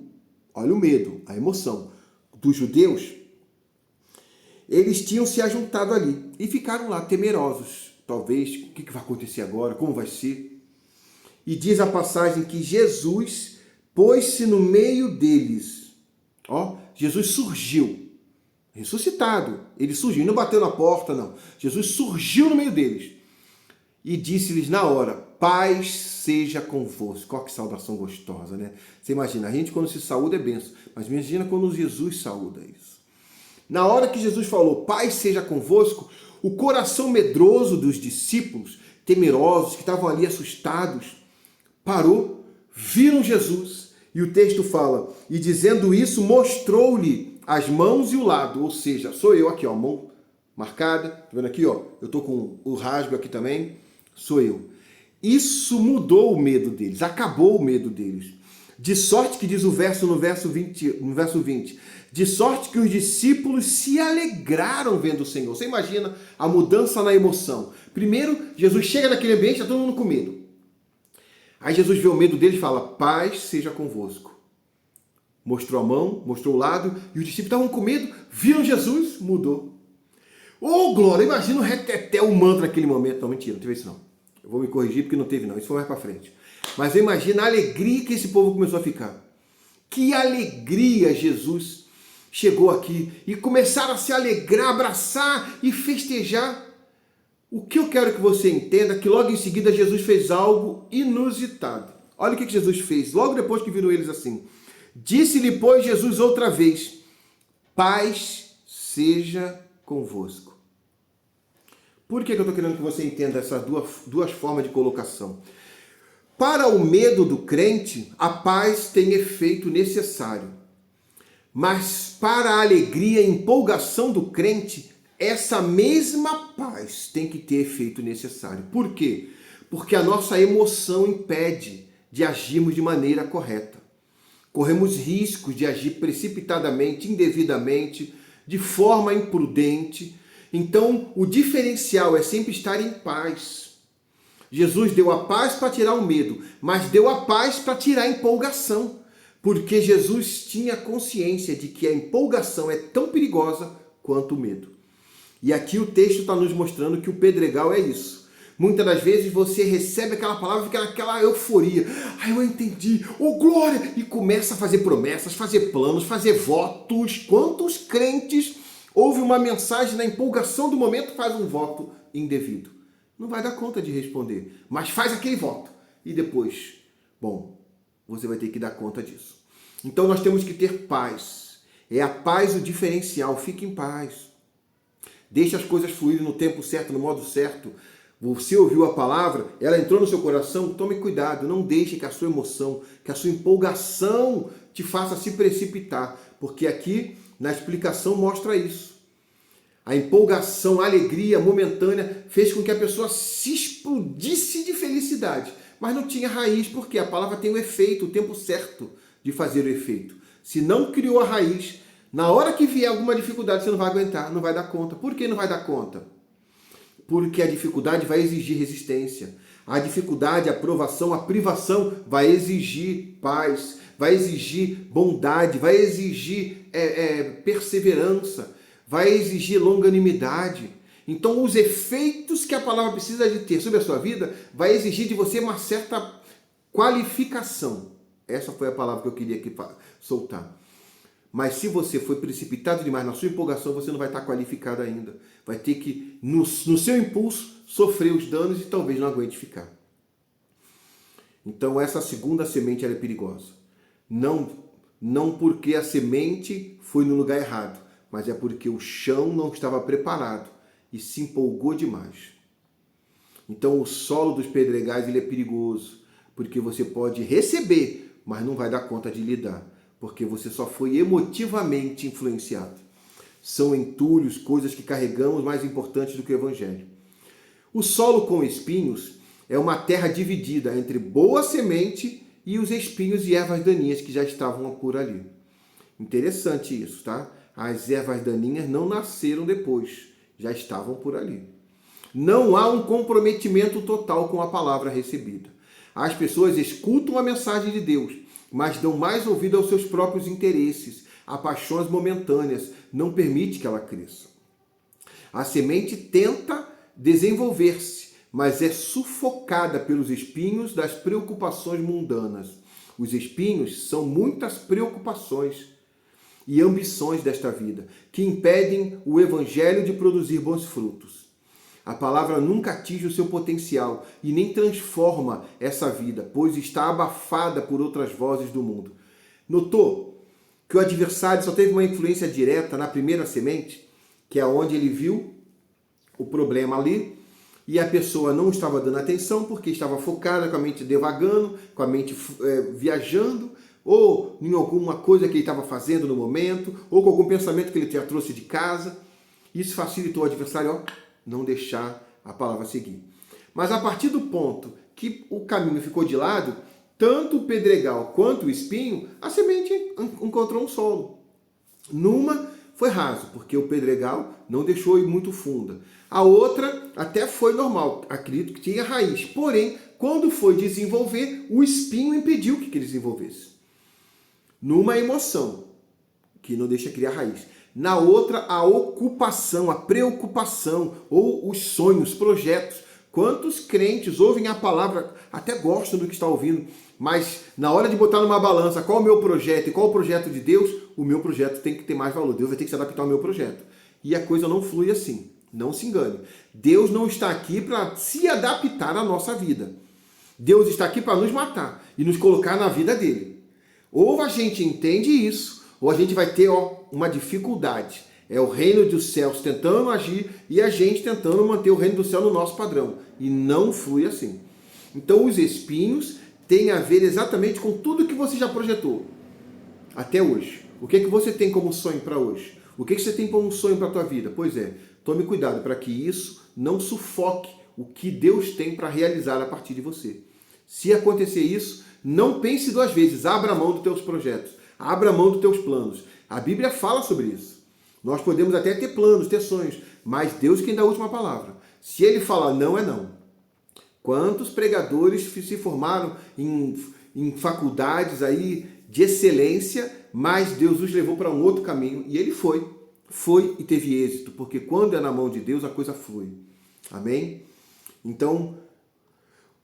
olha o medo, a emoção dos judeus, eles tinham se ajuntado ali e ficaram lá temerosos, talvez, o que vai acontecer agora, como vai ser? E diz a passagem que Jesus pôs-se no meio deles. Ó, Jesus surgiu, ressuscitado. Ele surgiu, não bateu na porta, não. Jesus surgiu no meio deles e disse-lhes na hora, paz seja convosco. Ó, que saudação gostosa, né? Você imagina, a gente quando se saúda é benção, mas imagina quando Jesus saúda isso. Na hora que Jesus falou, paz seja convosco, o coração medroso dos discípulos, temerosos, que estavam ali assustados, parou, viram Jesus. E o texto fala, e dizendo isso, mostrou-lhe as mãos e o lado, ou seja, sou eu aqui, ó, mão marcada, tá vendo aqui, ó, eu tô com o rasgo aqui também, sou eu. Isso mudou o medo deles, acabou o medo deles. De sorte que diz o verso no verso 20, de sorte que os discípulos se alegraram vendo o Senhor. Você imagina a mudança na emoção. Primeiro, Jesus chega naquele ambiente, está todo mundo com medo. Aí Jesus vê o medo deles e fala, paz seja convosco. Mostrou a mão, mostrou o lado, e os discípulos estavam com medo, viram Jesus, mudou. Oh, glória, imagina o reteté humano naquele momento. Não, mentira, não teve isso não. Eu vou me corrigir porque não teve não, isso foi mais para frente. Mas imagina a alegria que esse povo começou a ficar. Que alegria Jesus chegou aqui e começaram a se alegrar, abraçar e festejar. O que eu quero que você entenda é que logo em seguida Jesus fez algo inusitado. Olha o que Jesus fez, logo depois que viram eles assim. Disse-lhe, pois, Jesus outra vez, paz seja convosco. Por que eu estou querendo que você entenda essas duas formas de colocação? Para o medo do crente, a paz tem efeito necessário. Mas para a alegria e empolgação do crente, essa mesma paz tem que ter efeito necessário. Por quê? Porque a nossa emoção impede de agirmos de maneira correta. Corremos riscos de agir precipitadamente, indevidamente, de forma imprudente. Então, o diferencial é sempre estar em paz. Jesus deu a paz para tirar o medo, mas deu a paz para tirar a empolgação. Porque Jesus tinha consciência de que a empolgação é tão perigosa quanto o medo. E aqui o texto está nos mostrando que o pedregal é isso. Muitas das vezes você recebe aquela palavra e fica naquela euforia. Eu entendi, oh glória! E começa a fazer promessas, fazer planos, fazer votos. Quantos crentes ouvem uma mensagem na empolgação do momento faz um voto indevido? Não vai dar conta de responder, mas faz aquele voto. E depois, bom, você vai ter que dar conta disso. Então nós temos que ter paz. É a paz o diferencial. Fique em paz. Deixe as coisas fluírem no tempo certo, no modo certo. Você ouviu a palavra, ela entrou no seu coração, tome cuidado, não deixe que a sua emoção, que a sua empolgação te faça se precipitar, porque aqui na explicação mostra isso. A empolgação, a alegria momentânea fez com que a pessoa se explodisse de felicidade, mas não tinha raiz, porque a palavra tem o efeito, o tempo certo de fazer o efeito. Se não criou a raiz, na hora que vier alguma dificuldade você não vai aguentar, não vai dar conta. Por que não vai dar conta? Porque a dificuldade vai exigir resistência. A dificuldade, a provação, a privação vai exigir paz, vai exigir bondade, vai exigir perseverança, vai exigir longanimidade. Então, os efeitos que a palavra precisa de ter sobre a sua vida vai exigir de você uma certa qualificação. Essa foi a palavra que eu queria aqui soltar. Mas se você foi precipitado demais na sua empolgação, você não vai estar qualificado ainda. Vai ter que, no seu impulso, sofrer os danos e talvez não aguente ficar. Então essa segunda semente ela é perigosa. Não porque a semente foi no lugar errado, mas é porque o chão não estava preparado e se empolgou demais. Então o solo dos pedregais ele é perigoso, porque você pode receber, mas não vai dar conta de lidar. Porque você só foi emotivamente influenciado. São entulhos, coisas que carregamos mais importantes do que o Evangelho. O solo com espinhos é uma terra dividida entre boa semente e os espinhos e ervas daninhas que já estavam por ali. Interessante isso, tá? As ervas daninhas não nasceram depois, já estavam por ali. Não há um comprometimento total com a palavra recebida. As pessoas escutam a mensagem de Deus, mas dão mais ouvido aos seus próprios interesses, a paixões momentâneas, não permite que ela cresça. A semente tenta desenvolver-se, mas é sufocada pelos espinhos das preocupações mundanas. Os espinhos são muitas preocupações e ambições desta vida, que impedem o evangelho de produzir bons frutos. A palavra nunca atinge o seu potencial e nem transforma essa vida, pois está abafada por outras vozes do mundo. Notou que o adversário só teve uma influência direta na primeira semente, que é onde ele viu o problema ali, e a pessoa não estava dando atenção porque estava focada, com a mente devagando, com a mente viajando, ou em alguma coisa que ele estava fazendo no momento, ou com algum pensamento que ele já trouxe de casa. Isso facilitou o adversário, não deixar a palavra seguir. Mas a partir do ponto que o caminho ficou de lado, tanto o pedregal quanto o espinho, a semente encontrou um solo. Numa foi raso, porque o pedregal não deixou ir muito funda. A outra até foi normal, acredito que tinha raiz. Porém, quando foi desenvolver, o espinho impediu que ele desenvolvesse. Numa emoção, que não deixa criar raiz. Na outra, a ocupação, a preocupação, ou os sonhos, projetos. Quantos crentes ouvem a palavra, até gostam do que está ouvindo, mas na hora de botar numa balança qual é o meu projeto e qual é o projeto de Deus, o meu projeto tem que ter mais valor. Deus vai ter que se adaptar ao meu projeto. E a coisa não flui assim. Não se engane. Deus não está aqui para se adaptar à nossa vida. Deus está aqui para nos matar e nos colocar na vida dele. Ou a gente entende isso, ou a gente vai ter uma dificuldade. É o reino dos céus tentando agir e a gente tentando manter o reino do céu no nosso padrão. E não flui assim. Então os espinhos têm a ver exatamente com tudo que você já projetou até hoje. O que é que você tem como sonho para hoje? O que é que você tem como sonho para a tua vida? Pois é, tome cuidado para que isso não sufoque o que Deus tem para realizar a partir de você. Se acontecer isso, não pense duas vezes. Abra mão dos teus projetos. Abra mão dos teus planos. A Bíblia fala sobre isso. Nós podemos até ter planos, ter sonhos, mas Deus quem dá a última palavra. Se Ele falar não, é não. Quantos pregadores se formaram em faculdades aí de excelência, mas Deus os levou para um outro caminho e ele foi e teve êxito, porque quando é na mão de Deus a coisa flui. Amém? Então,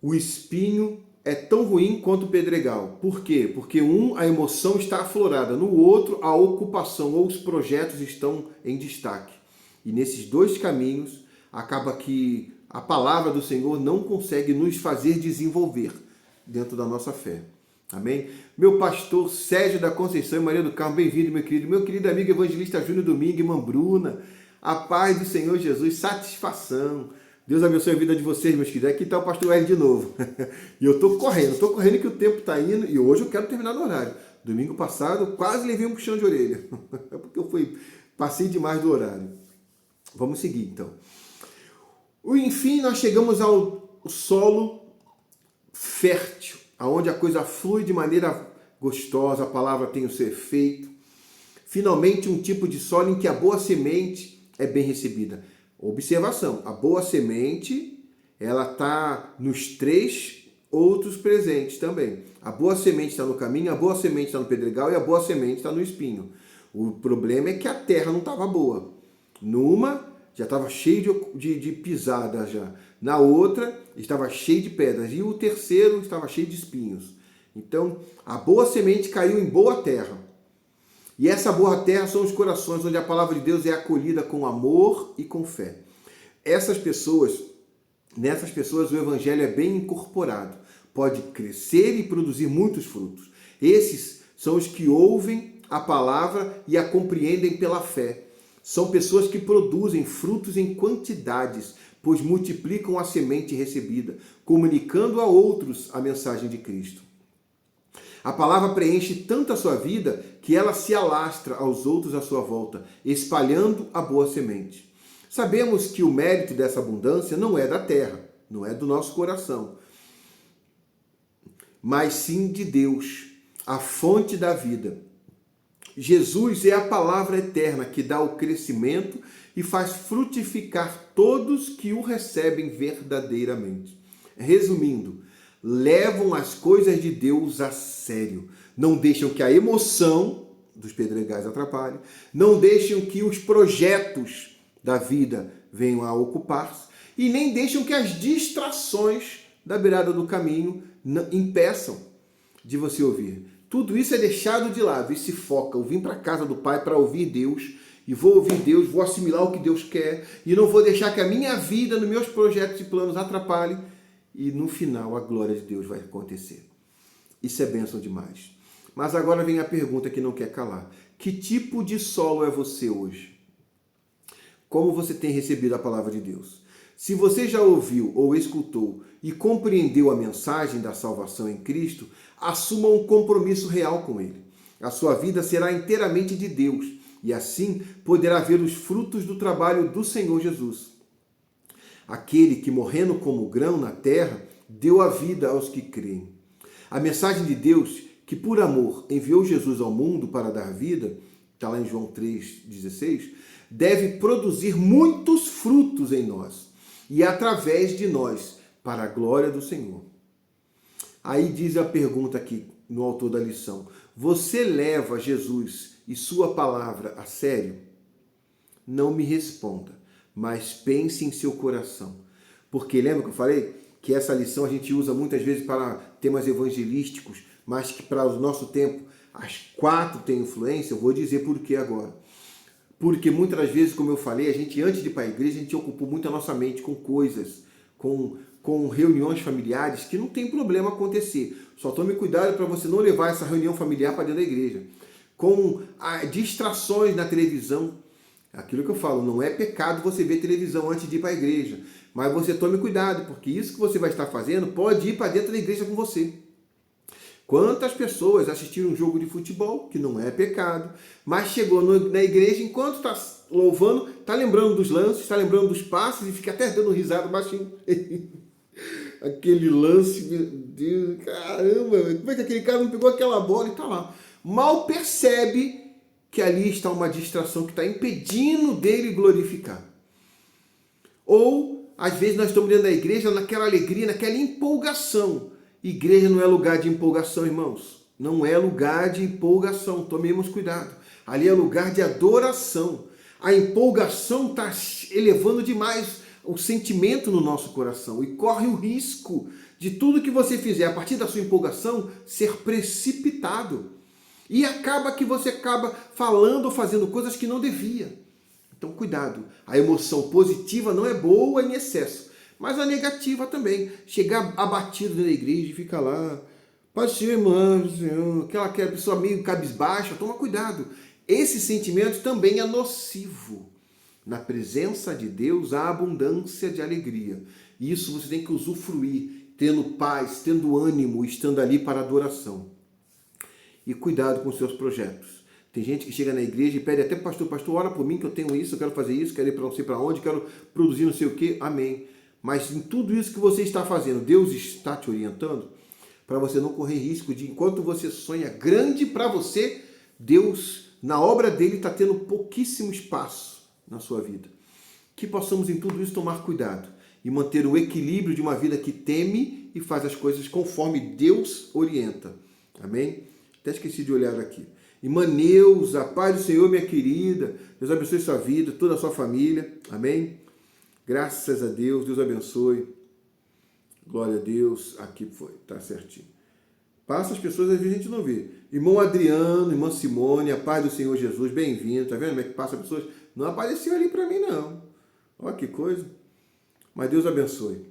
o espinho é tão ruim quanto o pedregal. Por quê? Porque a emoção está aflorada, no outro a ocupação ou os projetos estão em destaque. E nesses dois caminhos acaba que a palavra do Senhor não consegue nos fazer desenvolver dentro da nossa fé. Amém? Meu pastor Sérgio da Conceição e Maria do Carmo, bem-vindo, meu querido. Meu querido amigo evangelista Júnior Domingue, irmã Bruna, a paz do Senhor Jesus, satisfação. Deus abençoe a vida de vocês, meus queridos. Aqui está o pastor Hélio de novo. E eu estou correndo que o tempo está indo e hoje eu quero terminar no horário. Domingo passado eu quase levei um puxão de orelha, porque eu passei demais do horário. Vamos seguir então. Enfim, nós chegamos ao solo fértil, aonde a coisa flui de maneira gostosa, a palavra tem o seu efeito. Finalmente, um tipo de solo em que a boa semente é bem recebida. Observação, a boa semente, ela está nos 3 outros presentes também. A boa semente está no caminho, a boa semente está no pedregal e a boa semente está no espinho. O problema é que a terra não estava boa. Numa, já estava cheio de pisada já. Na outra, estava cheio de pedras. E o terceiro estava cheio de espinhos. Então, a boa semente caiu em boa terra. E essa boa terra são os corações, onde a palavra de Deus é acolhida com amor e com fé. Nessas pessoas o evangelho é bem incorporado. Pode crescer e produzir muitos frutos. Esses são os que ouvem a palavra e a compreendem pela fé. São pessoas que produzem frutos em quantidades, pois multiplicam a semente recebida, comunicando a outros a mensagem de Cristo. A palavra preenche tanto a sua vida que ela se alastra aos outros à sua volta, espalhando a boa semente. Sabemos que o mérito dessa abundância não é da terra, não é do nosso coração, mas sim de Deus, a fonte da vida. Jesus é a palavra eterna que dá o crescimento e faz frutificar todos que o recebem verdadeiramente. Resumindo, levam as coisas de Deus a sério. Não deixam que a emoção dos pedregais atrapalhe. Não deixam que os projetos da vida venham a ocupar-se. E nem deixam que as distrações da beirada do caminho impeçam de você ouvir. Tudo isso é deixado de lado e se foca. Eu vim para a casa do Pai para ouvir Deus. E vou ouvir Deus, vou assimilar o que Deus quer. E não vou deixar que a minha vida, nos meus projetos e planos atrapalhe. E no final a glória de Deus vai acontecer. Isso é bênção demais. Mas agora vem a pergunta que não quer calar. Que tipo de solo é você hoje? Como você tem recebido a palavra de Deus? Se você já ouviu ou escutou e compreendeu a mensagem da salvação em Cristo, assuma um compromisso real com Ele. A sua vida será inteiramente de Deus e assim poderá ver os frutos do trabalho do Senhor Jesus. Aquele que, morrendo como grão na terra, deu a vida aos que creem. A mensagem de Deus, que por amor enviou Jesus ao mundo para dar vida, está lá em João 3,16, deve produzir muitos frutos em nós e através de nós, para a glória do Senhor. Aí diz a pergunta aqui no autor da lição: você leva Jesus e sua palavra a sério? Não me responda, mas pense em seu coração. Porque lembra que eu falei que essa lição a gente usa muitas vezes para temas evangelísticos, mas que para o nosso tempo as 4 têm influência? Eu vou dizer por que agora. Porque muitas vezes, como eu falei, a gente antes de ir para a igreja, a gente ocupou muito a nossa mente com coisas, com reuniões familiares que não tem problema acontecer. Só tome cuidado para você não levar essa reunião familiar para dentro da igreja. Com distrações na televisão. Aquilo que eu falo, não é pecado você ver televisão antes de ir para a igreja. Mas você tome cuidado, porque isso que você vai estar fazendo pode ir para dentro da igreja com você. Quantas pessoas assistiram um jogo de futebol, que não é pecado, mas chegou na igreja, enquanto está louvando, está lembrando dos lances, está lembrando dos passes e fica até dando risada baixinho. Aquele lance, meu Deus, caramba, como é que aquele cara não pegou aquela bola e está lá? Mal percebe que ali está uma distração que está impedindo dele glorificar. Ou, às vezes, nós estamos dentro da igreja naquela alegria, naquela empolgação. Igreja não é lugar de empolgação, irmãos. Não é lugar de empolgação. Tomemos cuidado. Ali é lugar de adoração. A empolgação está elevando demais o sentimento no nosso coração e corre o risco de tudo que você fizer a partir da sua empolgação ser precipitado. E acaba que você acaba falando ou fazendo coisas que não devia. Então, cuidado. A emoção positiva não é boa em excesso. Mas a negativa também. Chegar abatido na igreja e ficar lá Pode ser, irmã, aquela pessoa meio cabisbaixa, toma cuidado. Esse sentimento também é nocivo. Na presença de Deus há abundância de alegria. E isso você tem que usufruir, tendo paz, tendo ânimo, estando ali para adoração. E cuidado com os seus projetos. Tem gente que chega na igreja e pede até pastor, ora por mim que eu tenho isso, eu quero fazer isso, quero ir para não sei para onde, quero produzir não sei o quê, amém. Mas em tudo isso que você está fazendo, Deus está te orientando para você não correr risco de, enquanto você sonha grande para você, Deus, na obra dele, está tendo pouquíssimo espaço na sua vida. Que possamos em tudo isso tomar cuidado e manter o equilíbrio de uma vida que teme e faz as coisas conforme Deus orienta. Amém? Até esqueci de olhar aqui. Irmã Neuza, a paz do Senhor, minha querida. Deus abençoe sua vida, toda a sua família. Amém? Graças a Deus, Deus abençoe. Glória a Deus. Aqui foi, tá certinho. Passa as pessoas, às vezes a gente não vê. Irmão Adriano, irmã Simone, a paz do Senhor Jesus, bem-vindo. Tá vendo como é que passa as pessoas? Não apareceu ali para mim, não. Olha que coisa. Mas Deus abençoe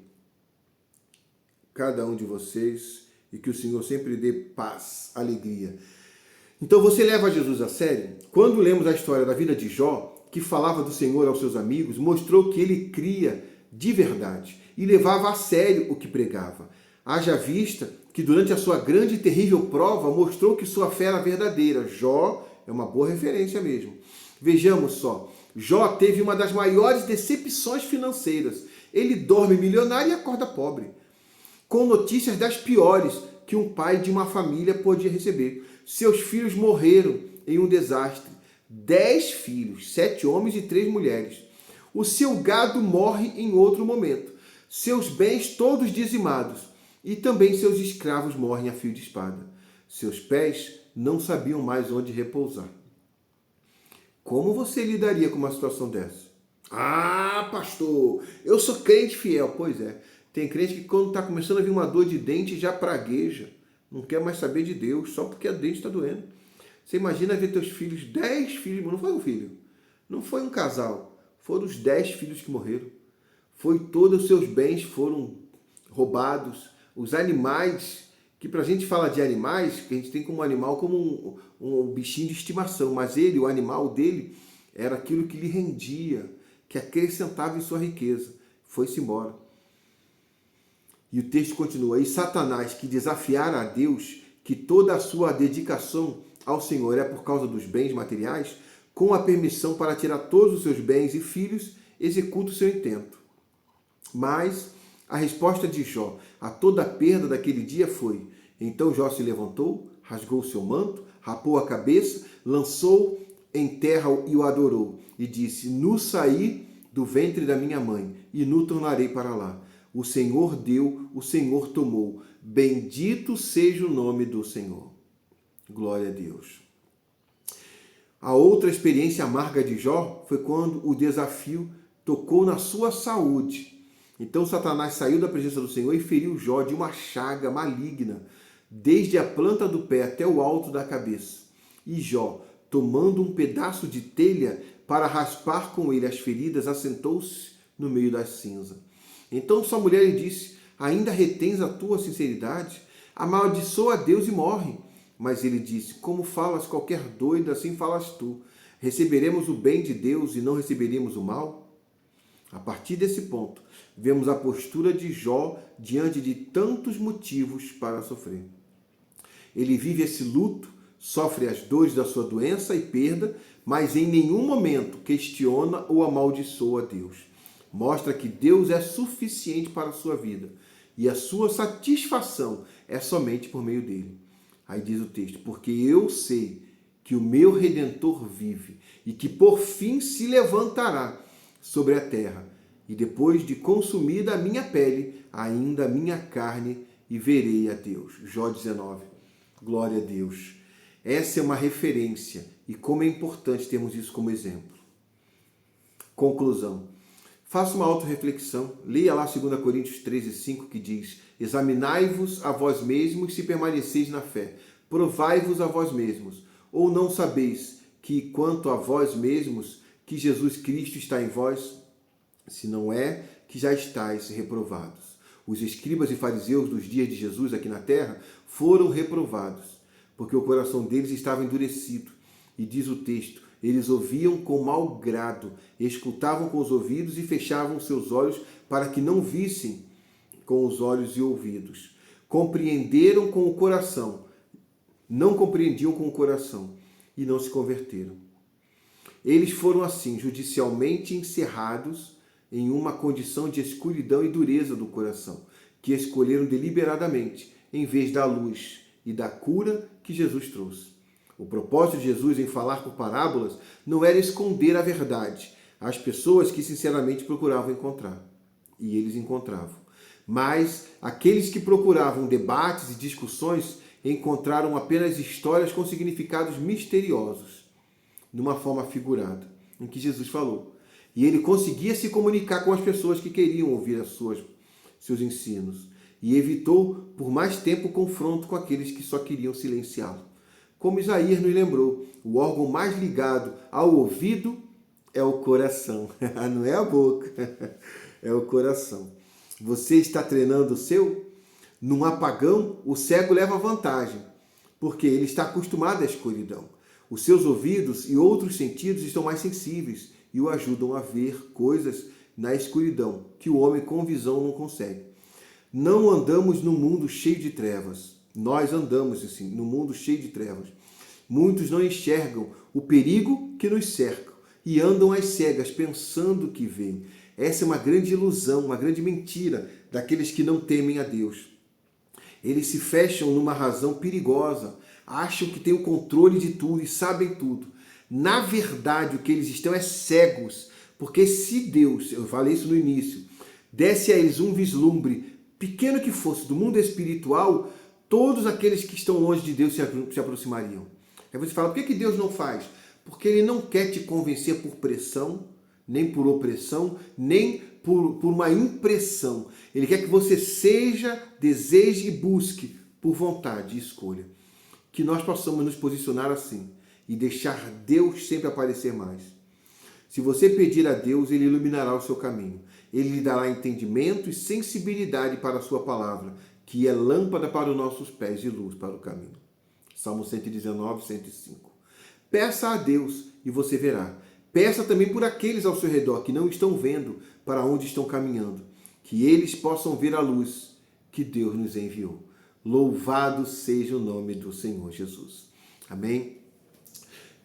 cada um de vocês e que o Senhor sempre dê paz, alegria. Então você leva Jesus a sério? Quando lemos a história da vida de Jó, que falava do Senhor aos seus amigos, mostrou que ele cria de verdade e levava a sério o que pregava. Haja vista que durante a sua grande e terrível prova mostrou que sua fé era verdadeira. Jó é uma boa referência mesmo. Vejamos só, Jó teve uma das maiores decepções financeiras. Ele dorme milionário e acorda pobre, com notícias das piores que um pai de uma família podia receber. Seus filhos morreram em um desastre. 10 filhos, 7 homens e 3 mulheres. O seu gado morre em outro momento. Seus bens todos dizimados. E também seus escravos morrem a fio de espada. Seus pés não sabiam mais onde repousar. Como você lidaria com uma situação dessa? Ah, pastor, eu sou crente fiel. Pois é, tem crente que quando está começando a vir uma dor de dente já pragueja. Não quer mais saber de Deus, só porque a dente está doendo. Você imagina ver teus filhos, 10 filhos, não foi um filho, não foi um casal, foram os 10 filhos que morreram. Foi todos os seus bens foram roubados. Os animais, que para a gente falar de animais, que a gente tem como animal como um bichinho de estimação, mas ele, o animal dele, era aquilo que lhe rendia, que acrescentava em sua riqueza. Foi-se embora. E o texto continua. E Satanás, que desafiara a Deus, que toda a sua dedicação ao Senhor é por causa dos bens materiais, com a permissão para tirar todos os seus bens e filhos, executa o seu intento. Mas a resposta de Jó a toda a perda daquele dia foi: então Jó se levantou, rasgou o seu manto, rapou a cabeça, lançou em terra e o adorou, e disse: nu saí do ventre da minha mãe, e nu tornarei para lá. O Senhor deu, o Senhor tomou. Bendito seja o nome do Senhor. Glória a Deus. A outra experiência amarga de Jó foi quando o desafio tocou na sua saúde. Então Satanás saiu da presença do Senhor e feriu Jó de uma chaga maligna, desde a planta do pé até o alto da cabeça. E Jó, tomando um pedaço de telha para raspar com ele as feridas, assentou-se no meio das cinzas. Então sua mulher lhe disse: ainda retens a tua sinceridade? Amaldiçoa a Deus e morre. Mas ele disse: como falas qualquer doido, assim falas tu. Receberemos o bem de Deus e não receberemos o mal? A partir desse ponto, vemos a postura de Jó diante de tantos motivos para sofrer. Ele vive esse luto, sofre as dores da sua doença e perda, mas em nenhum momento questiona ou amaldiçoa a Deus. Mostra que Deus é suficiente para a sua vida e a sua satisfação é somente por meio dele. Aí diz o texto: porque eu sei que o meu Redentor vive e que por fim se levantará sobre a terra, e depois de consumida a minha pele, ainda a minha carne, e verei a Deus. Jó 19. Glória a Deus. Essa é uma referência, e como é importante termos isso como exemplo. Conclusão. Faça uma autorreflexão. Leia lá 2 Coríntios 13:5, que diz: examinai-vos a vós mesmos se permaneceis na fé. Provai-vos a vós mesmos. Ou não sabeis que, quanto a vós mesmos, que Jesus Cristo está em vós? Se não é, que já estáis reprovados. Os escribas e fariseus dos dias de Jesus aqui na terra foram reprovados, porque o coração deles estava endurecido. E diz o texto, eles ouviam com mau grado, escutavam com os ouvidos e fechavam seus olhos para que não vissem com os olhos e ouvidos. Compreenderam com o coração, não compreendiam com o coração e não se converteram. Eles foram assim, judicialmente encerrados em uma condição de escuridão e dureza do coração, que escolheram deliberadamente, em vez da luz e da cura que Jesus trouxe. O propósito de Jesus em falar por parábolas não era esconder a verdade às pessoas que sinceramente procuravam encontrar. E eles encontravam. Mas aqueles que procuravam debates e discussões encontraram apenas histórias com significados misteriosos, numa forma figurada, em que Jesus falou. E ele conseguia se comunicar com as pessoas que queriam ouvir seus ensinos. E evitou por mais tempo o confronto com aqueles que só queriam silenciá-lo. Como Isaías nos lembrou, o órgão mais ligado ao ouvido é o coração. Não é a boca, é o coração. Você está treinando o seu? Num apagão, o cego leva vantagem, porque ele está acostumado à escuridão. Os seus ouvidos e outros sentidos estão mais sensíveis e o ajudam a ver coisas na escuridão que o homem com visão não consegue. Não andamos num mundo cheio de trevas. Nós andamos assim, num mundo cheio de trevas. Muitos não enxergam o perigo que nos cerca e andam às cegas pensando que veem. Essa é uma grande ilusão, uma grande mentira daqueles que não temem a Deus. Eles se fecham numa razão perigosa, acham que têm o controle de tudo e sabem tudo. Na verdade, o que eles estão é cegos, porque se Deus, eu falei isso no início, desse a eles um vislumbre, pequeno que fosse, do mundo espiritual, todos aqueles que estão longe de Deus se aproximariam. Aí você fala, por que Deus não faz? Porque Ele não quer te convencer por pressão, nem por opressão, nem por uma impressão. Ele quer que você seja, deseje e busque por vontade e escolha. Que nós possamos nos posicionar assim e deixar Deus sempre aparecer mais. Se você pedir a Deus, Ele iluminará o seu caminho. Ele lhe dará entendimento e sensibilidade para a sua palavra, que é lâmpada para os nossos pés e luz para o caminho. Salmo 119, 105. Peça a Deus e você verá. Peça também por aqueles ao seu redor que não estão vendo para onde estão caminhando, que eles possam ver a luz que Deus nos enviou. Louvado seja o nome do Senhor Jesus. Amém?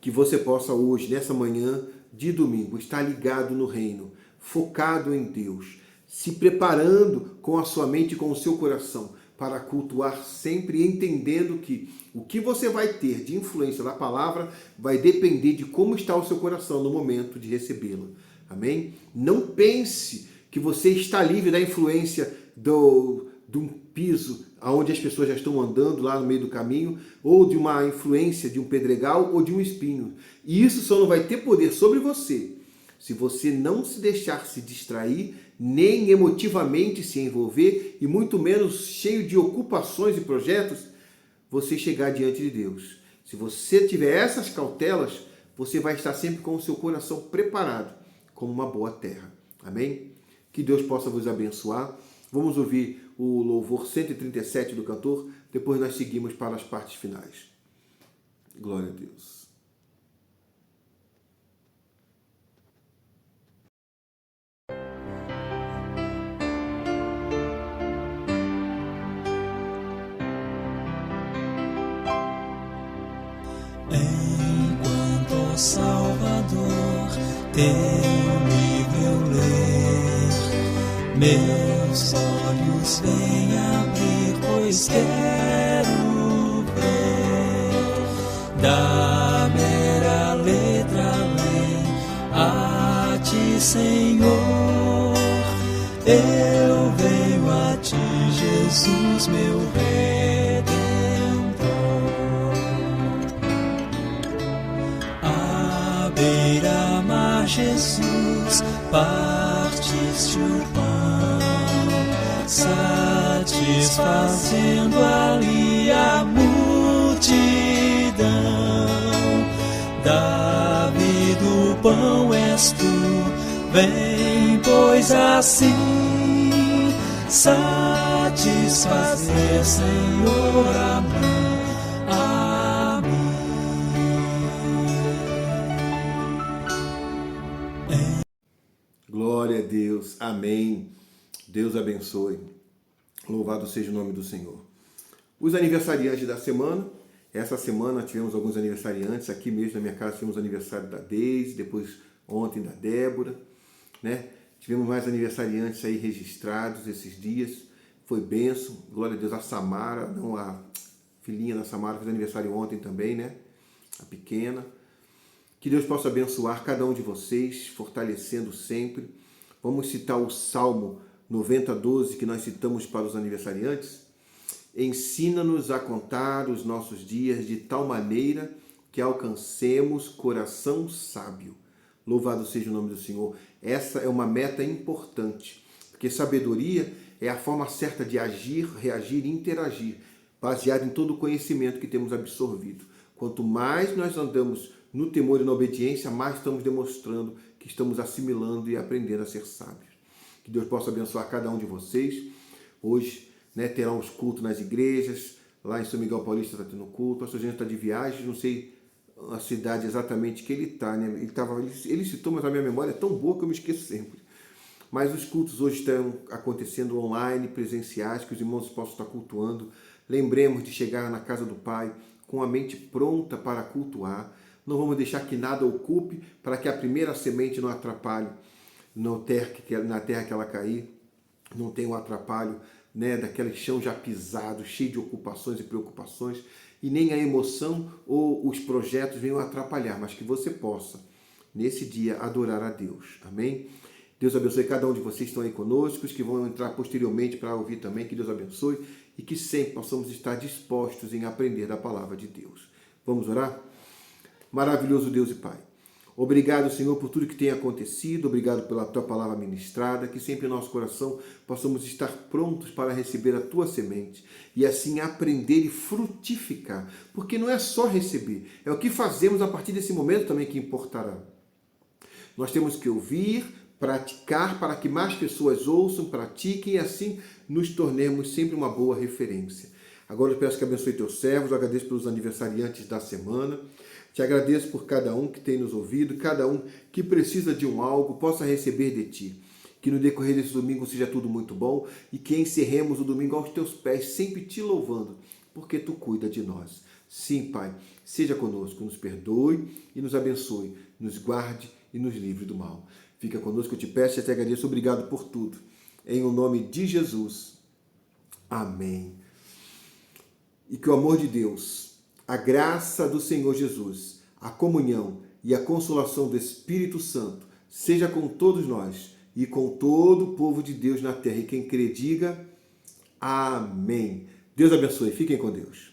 Que você possa hoje, nessa manhã de domingo, estar ligado no reino, focado em Deus, se preparando com a sua mente e com o seu coração para cultuar sempre, entendendo que o que você vai ter de influência da palavra vai depender de como está o seu coração no momento de recebê-la. Amém? Não pense que você está livre da influência de um piso onde as pessoas já estão andando lá no meio do caminho, ou de uma influência de um pedregal ou de um espinho. E isso só não vai ter poder sobre você se você não se deixar se distrair, nem emotivamente se envolver, e muito menos cheio de ocupações e projetos, você chegar diante de Deus. Se você tiver essas cautelas, você vai estar sempre com o seu coração preparado, como uma boa terra. Amém? Que Deus possa vos abençoar. Vamos ouvir o louvor 137 do cantor, depois nós seguimos para as partes finais. Glória a Deus. Enquanto, Salvador, teu livro eu ler, meus olhos vêm abrir, pois quero ver da mera letra além a ti, Senhor. Eu venho a ti, Jesus, meu Redentor. À beira-mar, Jesus, partiste o pão, satisfazendo ali a multidão. Davi do pão és tu, vem, pois assim satisfazer, Senhor, a mim. Glória a Deus, amém. Deus abençoe. Louvado seja o nome do Senhor. Os aniversariantes da semana. Essa semana tivemos alguns aniversariantes. Aqui mesmo na minha casa tivemos o aniversário da Deise, depois ontem da Débora, né? Tivemos mais aniversariantes aí registrados esses dias. Foi bênção. Glória a Deus. A Samara, não, a filhinha da Samara fez aniversário ontem também, né? A pequena. Que Deus possa abençoar cada um de vocês, fortalecendo sempre. Vamos citar o Salmo 90:12 que nós citamos para os aniversariantes. Ensina-nos a contar os nossos dias de tal maneira que alcancemos coração sábio. Louvado seja o nome do Senhor. Essa é uma meta importante, porque sabedoria é a forma certa de agir, reagir e interagir, baseado em todo o conhecimento que temos absorvido. Quanto mais nós andamos no temor e na obediência, mais estamos demonstrando que estamos assimilando e aprendendo a ser sábios. Que Deus possa abençoar cada um de vocês. Hoje, né, terão os cultos nas igrejas. Lá em São Miguel Paulista está tendo culto. O pastor Gênesis está de viagem, não sei a cidade exatamente que ele está, né? Ele citou, mas a minha memória é tão boa que eu me esqueço sempre. Mas os cultos hoje estão acontecendo online, presenciais, que os irmãos possam estar cultuando. Lembremos de chegar na casa do Pai com a mente pronta para cultuar. Não vamos deixar que nada ocupe para que a primeira semente não atrapalhe na terra que ela cair, não tenha um atrapalho, né, daquele chão já pisado, cheio de ocupações e preocupações, e nem a emoção ou os projetos venham atrapalhar, mas que você possa, nesse dia, adorar a Deus. Amém? Deus abençoe cada um de vocês que estão aí conosco, os que vão entrar posteriormente para ouvir também, que Deus abençoe e que sempre possamos estar dispostos em aprender da palavra de Deus. Vamos orar? Maravilhoso Deus e Pai, obrigado, Senhor, por tudo que tem acontecido, obrigado pela Tua palavra ministrada, que sempre em nosso coração possamos estar prontos para receber a Tua semente e assim aprender e frutificar, porque não é só receber, é o que fazemos a partir desse momento também que importará. Nós temos que ouvir, praticar para que mais pessoas ouçam, pratiquem e assim nos tornemos sempre uma boa referência. Agora eu peço que abençoe Teus servos, eu agradeço pelos aniversariantes da semana. Te agradeço por cada um que tem nos ouvido, cada um que precisa de um algo, possa receber de Ti. Que no decorrer desse domingo seja tudo muito bom e que encerremos o domingo aos Teus pés, sempre Te louvando, porque Tu cuida de nós. Sim, Pai, seja conosco, nos perdoe e nos abençoe, nos guarde e nos livre do mal. Fica conosco, eu te peço e te agradeço. Obrigado por tudo. Em o nome de Jesus. Amém. E que o amor de Deus, a graça do Senhor Jesus, a comunhão e a consolação do Espírito Santo seja com todos nós e com todo o povo de Deus na terra. E quem crê, diga amém. Deus abençoe. Fiquem com Deus.